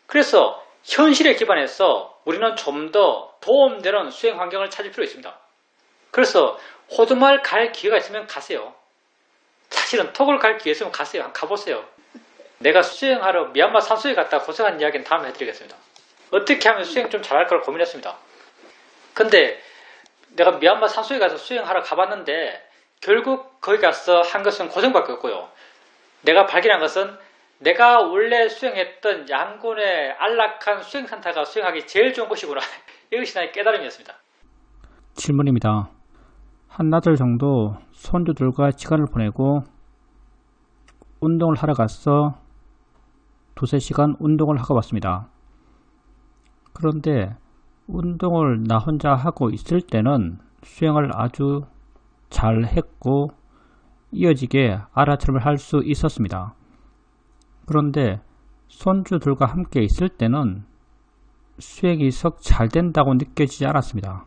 그래서 현실에 기반해서 우리는 좀 더 도움되는 수행 환경을 찾을 필요가 있습니다. 그래서 호두마을 갈 기회가 있으면 가세요. 사실은 톡을 갈 기회 있으면 가세요. 가보세요. 내가 수행하러 미얀마 산속에 갔다 고생한 이야기는 다음에 해드리겠습니다. 어떻게 하면 수행 좀 잘할 걸 고민했습니다. 근데 내가 미얀마 산속에 가서 수행하러 가봤는데 결국 거기 가서 한 것은 고생밖에 없고요. 내가 발견한 것은 내가 원래 수행했던 양곤의 안락한 수행산타가 수행하기 제일 좋은 곳이구나. 이것이 나의 깨달음이었습니다. 질문입니다. 한나절 정도 손주들과 시간을 보내고 운동을 하러 가서 2~3시간 운동을 하고 왔습니다. 그런데 운동을 나 혼자 하고 있을 때는 수행을 아주 잘 했고 이어지게 알아차림을 할 수 있었습니다. 그런데 손주들과 함께 있을 때는 수행이 썩 잘 된다고 느껴지지 않았습니다.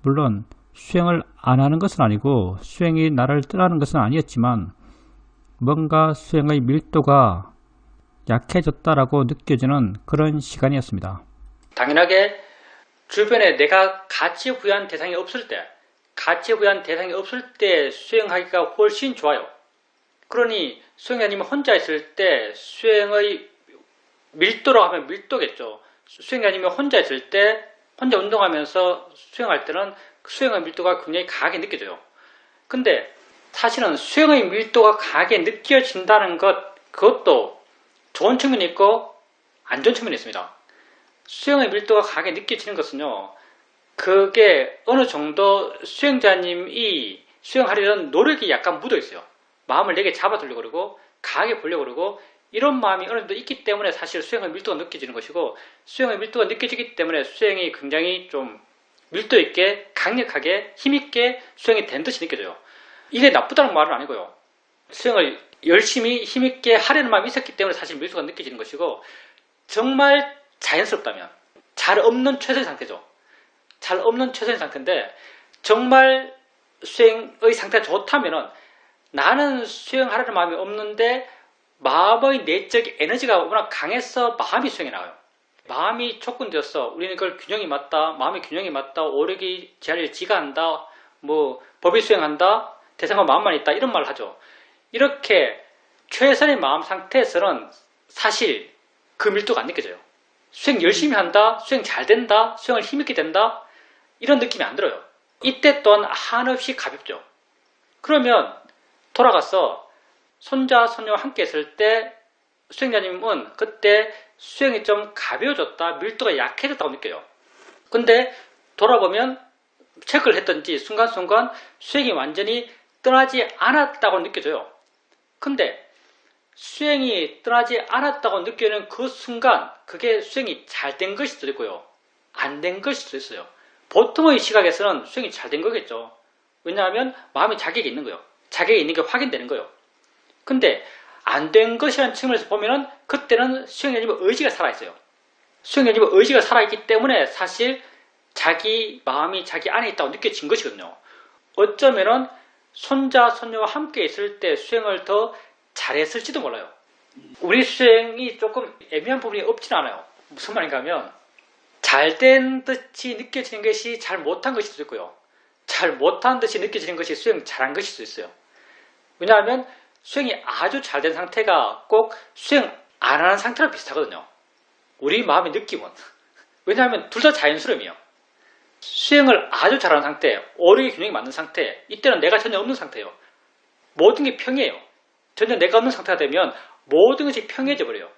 물론 수행을 안 하는 것은 아니고 수행이 나를 떠나는 것은 아니었지만 뭔가 수행의 밀도가 약해졌다라고 느껴지는 그런 시간이었습니다. 당연하게 주변에 내가 가치 부여한 대상이 없을 때 수행하기가 훨씬 좋아요. 그러니 수행자님이 혼자 있을 때 수행의 밀도라고 하면 밀도겠죠. 수행자님이 혼자 있을 때 혼자 운동하면서 수행할 때는 수행의 밀도가 굉장히 강하게 느껴져요. 근데 사실은 수행의 밀도가 강하게 느껴진다는 그것도 좋은 측면이 있고 안 좋은 측면이 있습니다. 수행의 밀도가 강하게 느껴지는 것은요, 그게 어느 정도 수행자님이 수행하려는 노력이 약간 묻어 있어요. 마음을 내게 잡아두려고 그러고 강하게 보려고 그러고 이런 마음이 어느 정도 있기 때문에 사실 수행의 밀도가 느껴지는 것이고, 수행의 밀도가 느껴지기 때문에 수행이 굉장히 좀 밀도 있게 강력하게 힘있게 수행이 된 듯이 느껴져요. 이게 나쁘다는 말은 아니고요. 수행을 열심히 힘있게 하려는 마음이 있었기 때문에 사실 밀도가 느껴지는 것이고, 정말 자연스럽다면 잘 없는 최선의 상태죠. 잘 없는 최선의 상태인데 정말 수행의 상태가 좋다면은 나는 수행하려는 마음이 없는데 마음의 내적 에너지가 워낙 강해서 마음이 수행에 나와요. 마음이 촉근되었어. 우리는 그걸 균형이 맞다. 마음의 균형이 맞다. 오력이 지하를 지가한다. 법이 수행한다. 대상과 마음만 있다. 이런 말을 하죠. 이렇게 최선의 마음 상태에서는 사실 그 밀도가 안 느껴져요. 수행 열심히 한다. 수행 잘 된다. 수행을 힘있게 된다. 이런 느낌이 안 들어요. 이때 또한 한없이 가볍죠. 그러면 돌아가서 손자, 손녀와 함께 있을 때 수행자님은 그때 수행이 좀 가벼워졌다, 밀도가 약해졌다고 느껴요. 근데 돌아보면 체크를 했던지 순간순간 수행이 완전히 떠나지 않았다고 느껴져요. 근데 수행이 떠나지 않았다고 느끼는 그 순간 그게 수행이 잘 된 것일 수도 있고요. 안 된 것일 수도 있어요. 보통의 시각에서는 수행이 잘 된 거겠죠. 왜냐하면 마음이 자격이 있는 거예요. 자격이 있는 게 확인되는 거예요. 근데 안 된 것이라는 측면에서 보면은 그때는 수행자님의 의지가 살아있어요. 수행자님의 의지가 살아있기 때문에 사실 자기 마음이 자기 안에 있다고 느껴진 것이거든요. 어쩌면은 손자, 손녀와 함께 있을 때 수행을 더 잘했을지도 몰라요. 우리 수행이 조금 애매한 부분이 없지는 않아요. 무슨 말인가 하면 잘 된 듯이 느껴지는 것이 잘 못한 것일 수도 있고요. 잘 못한 듯이 느껴지는 것이 수행 잘한 것일 수도 있어요. 왜냐하면 수행이 아주 잘 된 상태가 꼭 수행 안 하는 상태랑 비슷하거든요. 우리 마음의 느낌은. 왜냐하면 둘 다 자연스러움이에요. 수행을 아주 잘하는 상태, 오력의 균형이 맞는 상태, 이때는 내가 전혀 없는 상태예요. 모든 게 평이에요. 전혀 내가 없는 상태가 되면 모든 것이 평해져 버려요.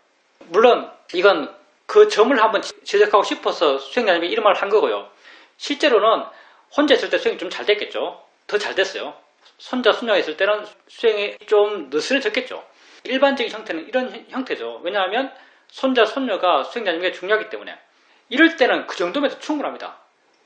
물론 이건 그 점을 한번 지적하고 싶어서 수행자님이 이런 말을 한 거고요. 실제로는 혼자 있을 때 수행이 좀 잘 됐겠죠. 더 잘 됐어요. 손자, 손녀가 있을 때는 수행이 좀 느슨해졌겠죠. 일반적인 형태는 이런 형태죠. 왜냐하면 손자, 손녀가 수행자님에게 중요하기 때문에. 이럴 때는 그 정도면 충분합니다.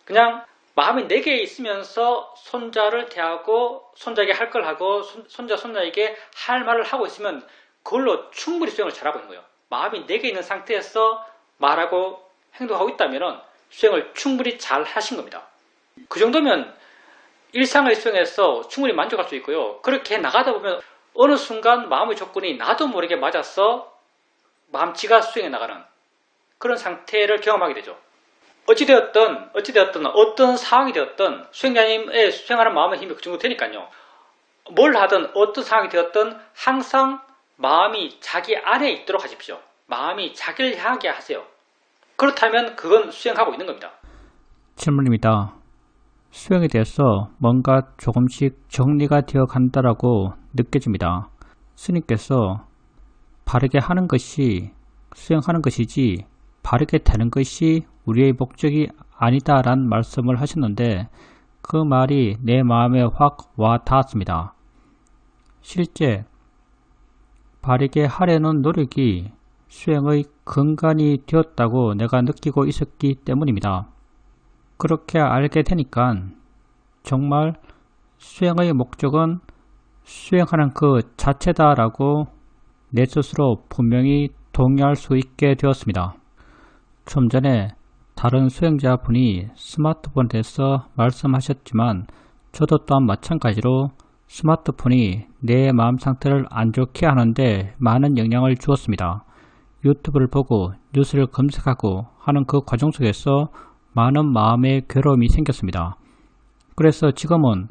그냥 마음이 4개 있으면서 손자를 대하고 손자에게 할 걸 하고 손자, 손녀에게 할 말을 하고 있으면 그걸로 충분히 수행을 잘하고 있는 거예요. 마음이 4개 있는 상태에서 말하고 행동하고 있다면 수행을 충분히 잘 하신 겁니다. 그 정도면 일상의 수행에서 충분히 만족할 수 있고요. 그렇게 나가다 보면 어느 순간 마음의 조건이 나도 모르게 맞아서 마음치가 수행해 나가는 그런 상태를 경험하게 되죠. 어찌되었든 어떤 상황이 되었든 수행자님의 수행하는 마음의 힘이 그 정도 되니까요. 뭘 하든 어떤 상황이 되었든 항상 마음이 자기 안에 있도록 하십시오. 마음이 자기를 향하게 하세요. 그렇다면 그건 수행하고 있는 겁니다. 질문입니다. 수행에 대해서 뭔가 조금씩 정리가 되어 간다라고 느껴집니다. 스님께서 바르게 하는 것이 수행하는 것이지 바르게 되는 것이 우리의 목적이 아니다라는 말씀을 하셨는데 그 말이 내 마음에 확 와 닿았습니다. 실제 바르게 하려는 노력이 수행의 근간이 되었다고 내가 느끼고 있었기 때문입니다. 그렇게 알게 되니까 정말 수행의 목적은 수행하는 그 자체다라고 내 스스로 분명히 동의할 수 있게 되었습니다. 좀 전에 다른 수행자분이 스마트폰에 대해서 말씀하셨지만 저도 또한 마찬가지로 스마트폰이 내 마음 상태를 안 좋게 하는데 많은 영향을 주었습니다. 유튜브를 보고 뉴스를 검색하고 하는 그 과정 속에서 많은 마음의 괴로움이 생겼습니다. 그래서 지금은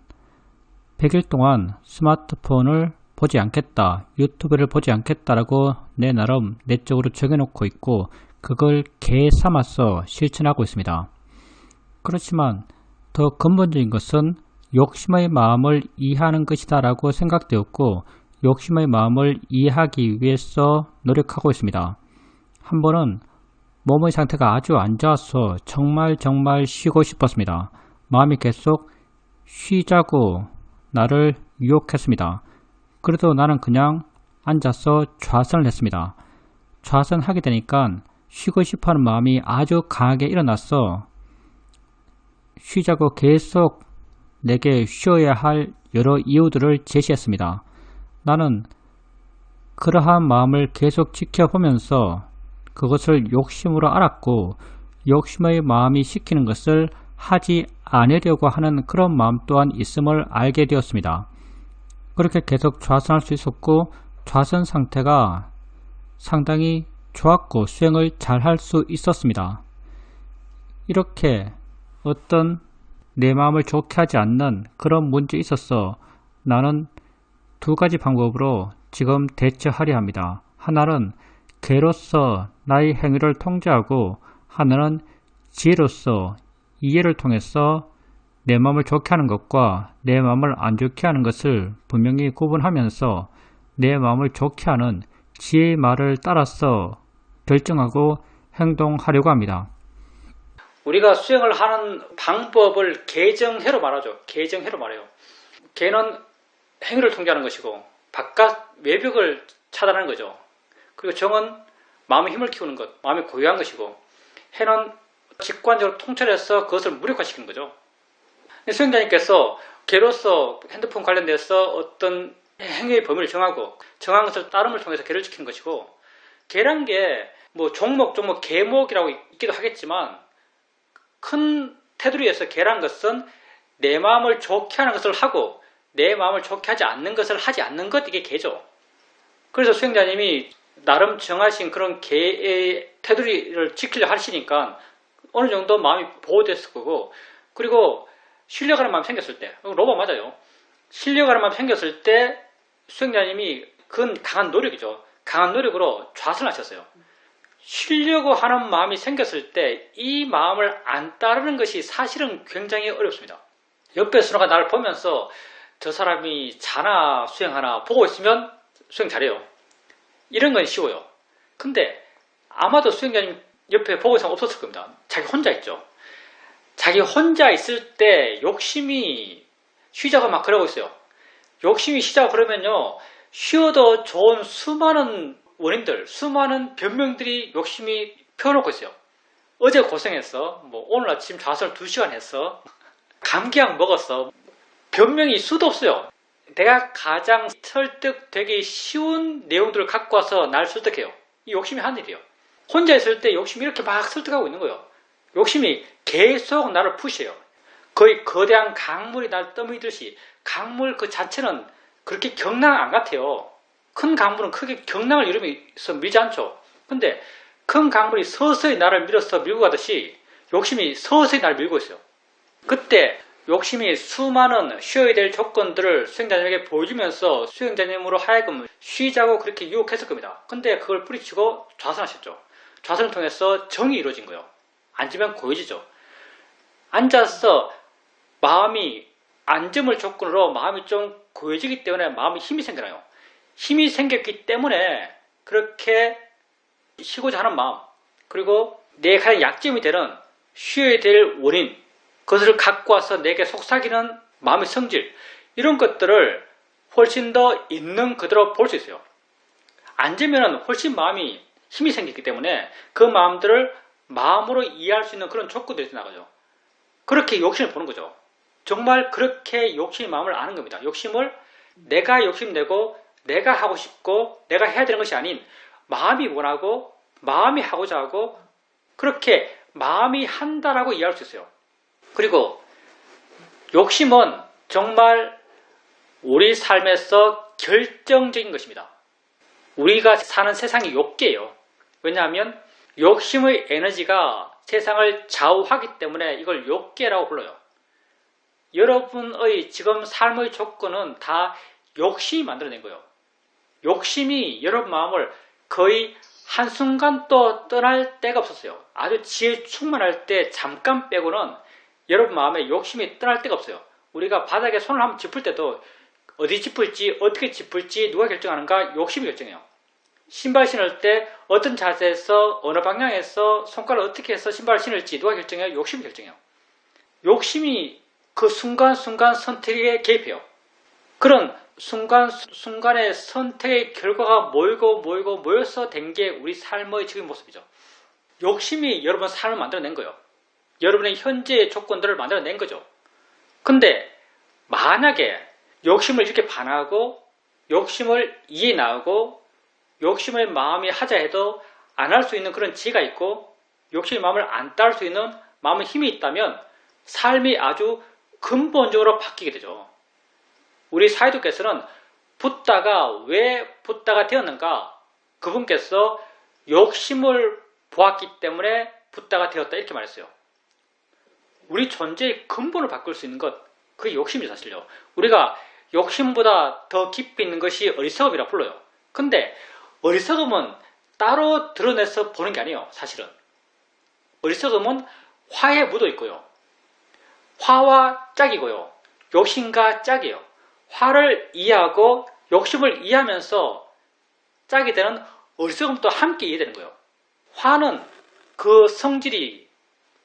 100일 동안 스마트폰을 보지 않겠다, 유튜브를 보지 않겠다라고 내 나름 내적으로 정해놓고 있고 그걸 개 삼아서 실천하고 있습니다. 그렇지만 더 근본적인 것은 욕심의 마음을 이해하는 것이다 라고 생각되었고 욕심의 마음을 이해하기 위해서 노력하고 있습니다. 한 번은 몸의 상태가 아주 안 좋아서 정말 쉬고 싶었습니다. 마음이 계속 쉬자고 나를 유혹했습니다. 그래도 나는 그냥 앉아서 좌선을 했습니다. 좌선하게 되니까 쉬고 싶어하는 마음이 아주 강하게 일어났어 쉬자고 계속 내게 쉬어야 할 여러 이유들을 제시했습니다. 나는 그러한 마음을 계속 지켜보면서 그것을 욕심으로 알았고 욕심의 마음이 시키는 것을 하지 않으려고 하는 그런 마음 또한 있음을 알게 되었습니다. 그렇게 계속 좌선할 수 있었고 좌선 상태가 상당히 좋았고 수행을 잘 할 수 있었습니다. 이렇게 어떤 내 마음을 좋게 하지 않는 그런 문제에 있어서 나는 2가지 방법으로 지금 대처하려 합니다. 하나는 개로서 나의 행위를 통제하고 하나는 지혜로서 이해를 통해서 내 마음을 좋게 하는 것과 내 마음을 안 좋게 하는 것을 분명히 구분하면서 내 마음을 좋게 하는 지혜의 말을 따라서 결정하고 행동하려고 합니다. 우리가 수행을 하는 방법을 개정해로 말하죠. 개정해로 말해요. 개는 행위를 통제하는 것이고 바깥 외벽을 차단하는 거죠. 그리고 정은 마음의 힘을 키우는 것, 마음이 고유한 것이고 해는 직관적으로 통찰해서 그것을 무력화시키는 거죠. 수행자님께서 개로서 핸드폰 관련돼서 어떤 행위의 범위를 정한 것을 따름을 통해서 개를 지키는 것이고 개란 게 뭐 종목, 개목이라고 있기도 하겠지만 큰 테두리에서 개란 것은 내 마음을 좋게 하는 것을 하고 내 마음을 좋게 하지 않는 것을 하지 않는 것, 이게 개죠. 그래서 수행자님이 나름 정하신 그런 개의 테두리를 지키려 하시니까 어느 정도 마음이 보호됐을 거고 그리고 쉬려가는 마음이 생겼을 때 로봇 맞아요. 쉬려가는 마음이 생겼을 때 수행자님이 그건 강한 노력이죠. 강한 노력으로 좌선하셨어요. 쉬려고 하는 마음이 생겼을 때 이 마음을 안 따르는 것이 사실은 굉장히 어렵습니다. 옆에 수노가 나를 보면서 저 사람이 자나 수행하나 보고 있으면 수행 잘해요. 이런 건 쉬워요. 근데 아마도 수행자님 옆에 보고 있으면 없었을 겁니다. 자기 혼자 있죠. 자기 혼자 있을 때 욕심이 쉬자고 막 그러고 있어요. 욕심이 쉬자고 그러면요, 쉬어도 좋은 수많은 원인들, 수많은 변명들이 욕심이 펴놓고 있어요. 어제 고생했어. 오늘 아침 좌선을 2시간 했어. 감기약 먹었어. 변명이 수도 없어요. 내가 가장 설득되기 쉬운 내용들을 갖고 와서 날 설득해요. 이 욕심이 하는 일이에요. 혼자 있을 때 욕심이 이렇게 막 설득하고 있는 거예요. 욕심이 계속 나를 푸셔요. 거의 거대한 강물이 날 떠밀듯이 강물 그 자체는 그렇게 경량 안 같아요. 큰 강물은 크게 경량을 이루면서 밀지 않죠. 근데 큰 강물이 서서히 나를 밀어서 밀고 가듯이 욕심이 서서히 나를 밀고 있어요. 그때 욕심이 수많은 쉬어야 될 조건들을 수행자님에게 보여주면서 수행자님으로 하여금 쉬자고 그렇게 유혹했을 겁니다. 근데 그걸 뿌리치고 좌선하셨죠. 좌선을 통해서 정이 이루어진 거예요. 앉으면 고요지죠. 앉아서 마음이 안정을 조건으로 마음이 좀 고요지기 때문에 마음에 힘이 생겨나요. 힘이 생겼기 때문에 그렇게 쉬고자 하는 마음, 그리고 내 가장 약점이 되는 쉬어야 될 원인, 그것을 갖고 와서 내게 속삭이는 마음의 성질, 이런 것들을 훨씬 더 있는 그대로 볼 수 있어요. 앉으면 훨씬 마음이 힘이 생기기 때문에 그 마음들을 마음으로 이해할 수 있는 그런 조건들이 나가죠. 그렇게 욕심을 보는 거죠. 정말 그렇게 욕심의 마음을 아는 겁니다. 욕심을 내가 욕심내고 내가 하고 싶고 내가 해야 되는 것이 아닌 마음이 원하고 마음이 하고자 하고 그렇게 마음이 한다라고 이해할 수 있어요. 그리고 욕심은 정말 우리 삶에서 결정적인 것입니다. 우리가 사는 세상이 욕계예요. 왜냐하면 욕심의 에너지가 세상을 좌우하기 때문에 이걸 욕계라고 불러요. 여러분의 지금 삶의 조건은 다 욕심이 만들어낸 거예요. 욕심이 여러분 마음을 거의 한순간도 떠날 데가 없었어요. 아주 지혜 충만할 때 잠깐 빼고는 여러분 마음에 욕심이 떠날 데가 없어요. 우리가 바닥에 손을 한번 짚을 때도 어디 짚을지 어떻게 짚을지 누가 결정하는가? 욕심이 결정해요. 신발 신을 때 어떤 자세에서 어느 방향에서 손가락을 어떻게 해서 신발을 신을지 누가 결정해요? 욕심이 결정해요. 욕심이 그 순간순간 선택에 개입해요. 그런 순간순간의 선택의 결과가 모여서 된 게 우리 삶의 지금 모습이죠. 욕심이 여러분 삶을 만들어낸 거예요. 여러분의 현재의 조건들을 만들어낸 거죠. 근데 만약에 욕심을 이렇게 반하고 욕심을 이해 나가고 욕심의 마음이 하자 해도 안 할 수 있는 그런 지혜가 있고 욕심의 마음을 안 따를 수 있는 마음의 힘이 있다면 삶이 아주 근본적으로 바뀌게 되죠. 우리 사이도께서는 붓다가 왜 붓다가 되었는가? 그분께서 욕심을 보았기 때문에 붓다가 되었다 이렇게 말했어요. 우리 존재의 근본을 바꿀 수 있는 것, 그게 욕심이죠 사실요. 우리가 욕심보다 더 깊이 있는 것이 어리석음이라 불러요. 근데 어리석음은 따로 드러내서 보는 게 아니에요. 사실은 어리석음은 화에 묻어 있고요. 화와 짝이고요. 욕심과 짝이에요. 화를 이해하고 욕심을 이해하면서 짝이 되는 어리석음도 함께 이해되는 거예요. 화는 그 성질이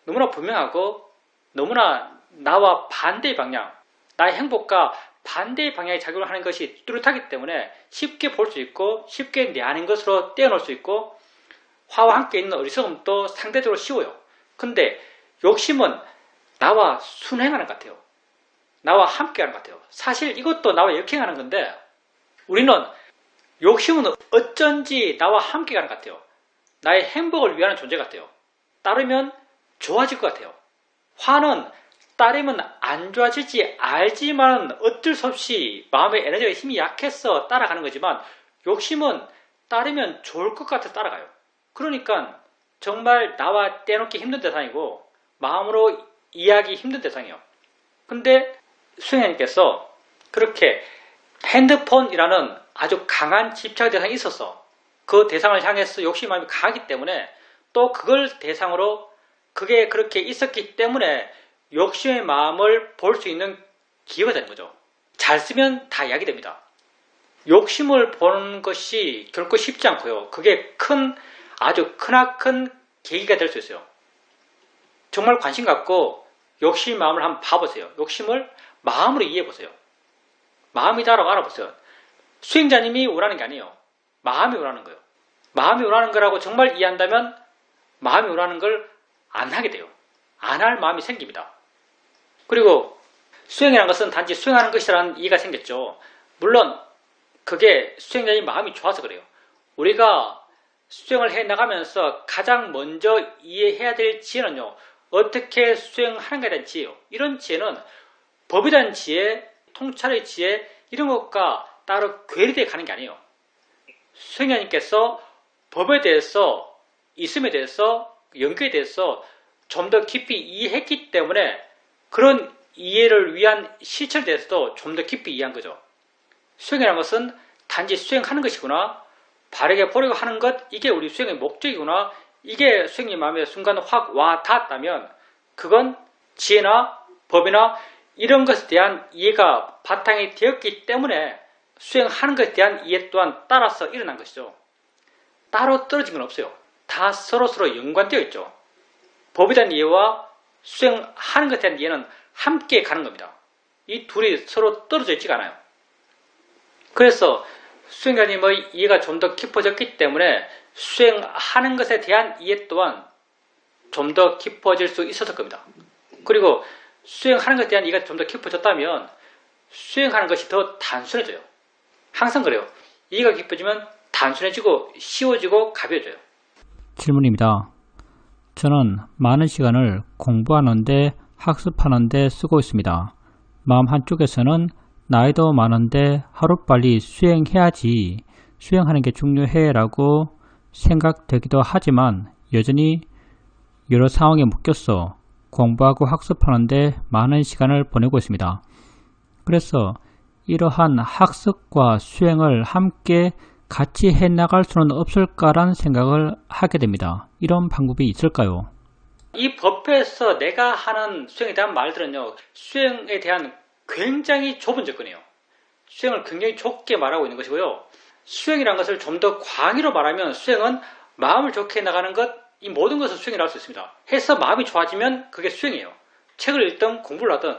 너무나 분명하고 너무나 나와 반대의 방향, 나의 행복과 반대의 방향에 작용을 하는 것이 뚜렷하기 때문에 쉽게 볼 수 있고 쉽게 내 아닌 것으로 떼어놓을 수 있고 화와 함께 있는 어리석음도 상대적으로 쉬워요. 근데 욕심은 나와 순행하는 것 같아요. 나와 함께 하는 것 같아요. 사실 이것도 나와 역행하는 건데 우리는 욕심은 어쩐지 나와 함께 가는 것 같아요. 나의 행복을 위하는 존재 같아요. 따르면 좋아질 것 같아요. 화는 따르면 안 좋아질지 알지만 어쩔 수 없이 마음의 에너지가 힘이 약해서 따라가는 거지만 욕심은 따르면 좋을 것 같아 따라가요. 그러니까 정말 나와 떼놓기 힘든 대상이고 마음으로 이해하기 힘든 대상이에요. 근데 수행자님께서 그렇게 핸드폰이라는 아주 강한 집착 대상이 있어서 그 대상을 향해서 욕심 마음이 강하기 때문에 또 그걸 대상으로 그게 그렇게 있었기 때문에 욕심의 마음을 볼 수 있는 기회가 되는 거죠. 잘 쓰면 다 약이 됩니다. 욕심을 보는 것이 결코 쉽지 않고요. 그게 아주 크나큰 계기가 될 수 있어요. 정말 관심 갖고 욕심의 마음을 한번 봐보세요. 욕심을 마음으로 이해해보세요. 마음이다라고 알아보세요. 수행자님이 원하는 게 아니에요. 마음이 원하는 거예요. 마음이 원하는 거라고 정말 이해한다면 마음이 원하는 걸 안 하게 돼요. 안 할 마음이 생깁니다. 그리고 수행이라는 것은 단지 수행하는 것이라는 이해가 생겼죠. 물론 그게 수행자님 마음이 좋아서 그래요. 우리가 수행을 해나가면서 가장 먼저 이해해야 될 지혜는요. 어떻게 수행하는가에 대한 지혜요. 이런 지혜는 법에 대한 지혜, 통찰의 지혜 이런 것과 따로 괴리되어 가는 게 아니에요. 수행자님께서 법에 대해서, 있음에 대해서, 연결에 대해서 좀 더 깊이 이해했기 때문에 그런 이해를 위한 실천에 대해서도 좀 더 깊이 이해한 거죠. 수행이라는 것은 단지 수행하는 것이구나, 바르게 보려고 하는 것, 이게 우리 수행의 목적이구나, 이게 수행의 마음에 순간 확 와 닿았다면 그건 지혜나 법이나 이런 것에 대한 이해가 바탕이 되었기 때문에 수행하는 것에 대한 이해 또한 따라서 일어난 것이죠. 따로 떨어진 건 없어요. 다 서로서로 연관되어 있죠. 법에 대한 이해와 수행하는 것에 대한 이해는 함께 가는 겁니다. 이 둘이 서로 떨어져 있지가 않아요. 그래서 수행자님의 이해가 좀 더 깊어졌기 때문에 수행하는 것에 대한 이해 또한 좀 더 깊어질 수 있었을 겁니다. 그리고 수행하는 것에 대한 이해가 좀 더 깊어졌다면 수행하는 것이 더 단순해져요. 항상 그래요. 이해가 깊어지면 단순해지고 쉬워지고 가벼워져요. 질문입니다. 저는 많은 시간을 공부하는데 학습하는데 쓰고 있습니다. 마음 한쪽에서는 나이도 많은데 하루빨리 수행해야지, 수행하는 게 중요해 라고 생각되기도 하지만 여전히 여러 상황에 묶여서 공부하고 학습하는데 많은 시간을 보내고 있습니다. 그래서 이러한 학습과 수행을 함께 같이 해나갈 수는 없을까라는 생각을 하게 됩니다. 이런 방법이 있을까요? 이 법에서 내가 하는 수행에 대한 말들은요, 수행에 대한 굉장히 좁은 접근이에요. 수행을 굉장히 좁게 말하고 있는 것이고요. 수행이라는 것을 좀 더 광의로 말하면 수행은 마음을 좋게 나가는 것, 이 모든 것을 수행이라고 할 수 있습니다. 해서 마음이 좋아지면 그게 수행이에요. 책을 읽든 공부를 하든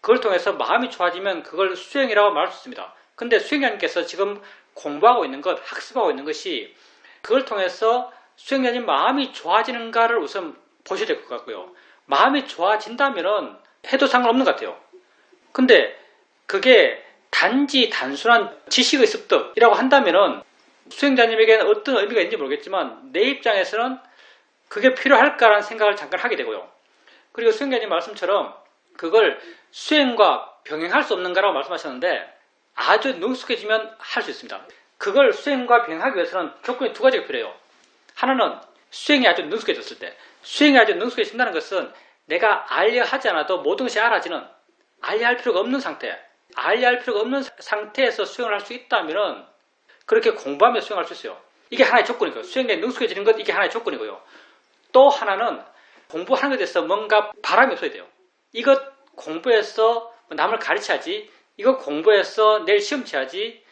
그걸 통해서 마음이 좋아지면 그걸 수행이라고 말할 수 있습니다. 근데 수행자님께서 지금 공부하고 있는 것, 학습하고 있는 것이 그걸 통해서 수행자님 마음이 좋아지는가를 우선 보셔야 될 것 같고요. 마음이 좋아진다면 해도 상관없는 것 같아요. 근데 그게 단지 단순한 지식의 습득이라고 한다면 수행자님에게는 어떤 의미가 있는지 모르겠지만 내 입장에서는 그게 필요할까라는 생각을 잠깐 하게 되고요. 그리고 수행자님 말씀처럼 그걸 수행과 병행할 수 없는가라고 말씀하셨는데 아주 능숙해지면 할 수 있습니다. 그걸 수행과 병행하기 위해서는 조건이 두 가지가 필요해요. 하나는 수행이 아주 능숙해졌을 때, 수행이 아주 능숙해진다는 것은 내가 알려 하지 않아도 모든 것이 알아지는, 알려 할 필요가 없는 상태, 알려 할 필요가 없는 상태에서 수행을 할 수 있다면 그렇게 공부하며 수행할 수 있어요. 이게 하나의 조건이고요. 수행에 능숙해지는 것, 이게 하나의 조건이고요. 또 하나는 공부하는 것에 대해서 뭔가 바람이 없어야 돼요. 이것 공부해서 남을 가르쳐야지, 이거 공부해서 내일 시험 쳐야지,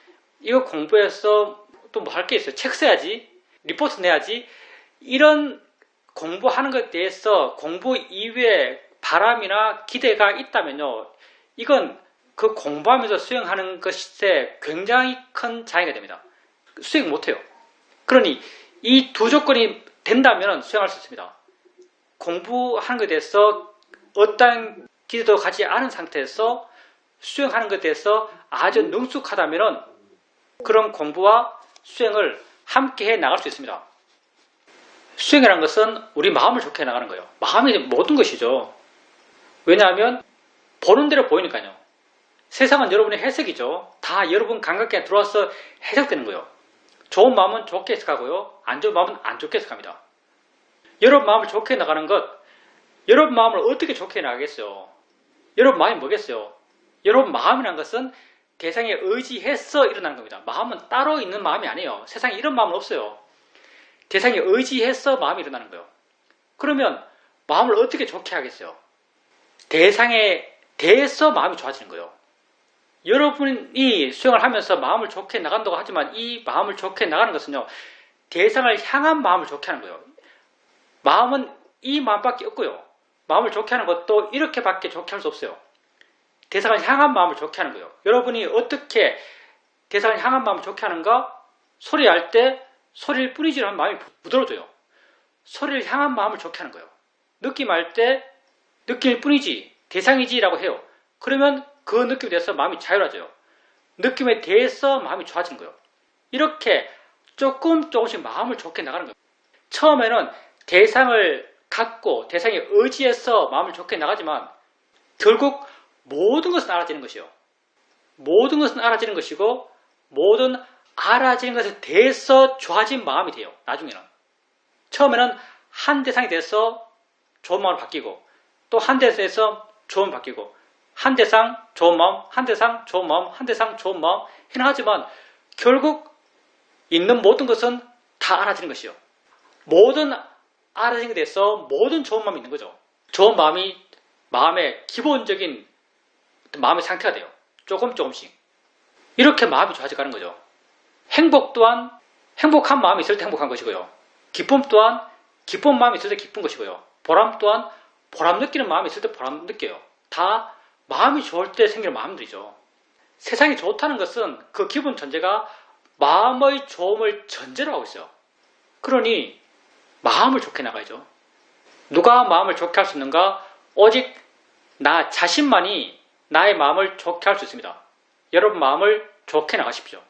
이거 공부해서 또 뭐 할 게 있어요. 책 써야지, 리포트 내야지, 이런 공부하는 것에 대해서 공부 이외에 바람이나 기대가 있다면요, 이건 그 공부하면서 수행하는 것에 굉장히 큰 장애가 됩니다. 수행 못해요. 그러니 이 두 조건이 된다면 수행할 수 있습니다. 공부하는 것에 대해서 어떠한 기대도 가지 않은 상태에서 수행하는 것에 대해서 아주 능숙하다면 그런 공부와 수행을 함께 해 나갈 수 있습니다. 수행이라는 것은 우리 마음을 좋게 해 나가는 거예요. 마음이 모든 것이죠. 왜냐하면 보는 대로 보이니까요. 세상은 여러분의 해석이죠. 다 여러분 감각에 들어와서 해석되는 거예요. 좋은 마음은 좋게 해석하고요. 안 좋은 마음은 안 좋게 해석합니다. 여러분 마음을 좋게 해 나가는 것, 여러분 마음을 어떻게 좋게 해 나가겠어요? 여러분 마음이 뭐겠어요? 여러분 마음이라는 것은 대상에 의지해서 일어나는 겁니다. 마음은 따로 있는 마음이 아니에요. 세상에 이런 마음은 없어요. 대상에 의지해서 마음이 일어나는 거예요. 그러면 마음을 어떻게 좋게 하겠어요? 대상에 대해서 마음이 좋아지는 거예요. 여러분이 수행을 하면서 마음을 좋게 나간다고 하지만 이 마음을 좋게 나가는 것은요, 대상을 향한 마음을 좋게 하는 거예요. 마음은 이 마음밖에 없고요. 마음을 좋게 하는 것도 이렇게밖에 좋게 할 수 없어요. 대상을 향한 마음을 좋게 하는 거예요. 여러분이 어떻게 대상을 향한 마음을 좋게 하는가? 소리할 때 소리를 뿌리지라는 마음이 부드러워져요. 소리를 향한 마음을 좋게 하는 거예요. 느낌할 때 느낌일 뿐이지 대상이지라고 해요. 그러면 그 느낌에 대해서 마음이 자유로워져요. 느낌에 대해서 마음이 좋아지는 거예요. 이렇게 조금씩 마음을 좋게 나가는 거예요. 처음에는 대상을 갖고 대상의 의지에서 마음을 좋게 나가지만 결국 모든 것은 알아지는 것이요. 모든 것은 알아지는 것이고 모든 알아지는 것에 대해서 좋아진 마음이 돼요. 나중에는. 처음에는 한 대상에 대해서 좋은 마음으로 바뀌고 또 한 대상에서 좋은 마음으로 바뀌고 한 대상 좋은 마음, 한 대상 좋은 마음, 한 대상 좋은 마음 하지만 결국 있는 모든 것은 다 알아지는 것이요. 모든 알아지는 것에 대해서 모든 좋은 마음이 있는 거죠. 좋은 마음이 마음의 기본적인 마음의 상태가 돼요. 조금씩. 이렇게 마음이 좋아져가는 거죠. 행복 또한 행복한 마음이 있을 때 행복한 것이고요. 기쁨 또한 기쁜 마음이 있을 때 기쁜 것이고요. 보람 또한 보람 느끼는 마음이 있을 때 보람 느껴요. 다 마음이 좋을 때 생기는 마음들이죠. 세상이 좋다는 것은 그 기본 전제가 마음의 좋음을 전제로 하고 있어요. 그러니 마음을 좋게 나가야죠. 누가 마음을 좋게 할 수 있는가? 오직 나 자신만이 나의 마음을 좋게 할 수 있습니다. 여러분 마음을 좋게 나가십시오.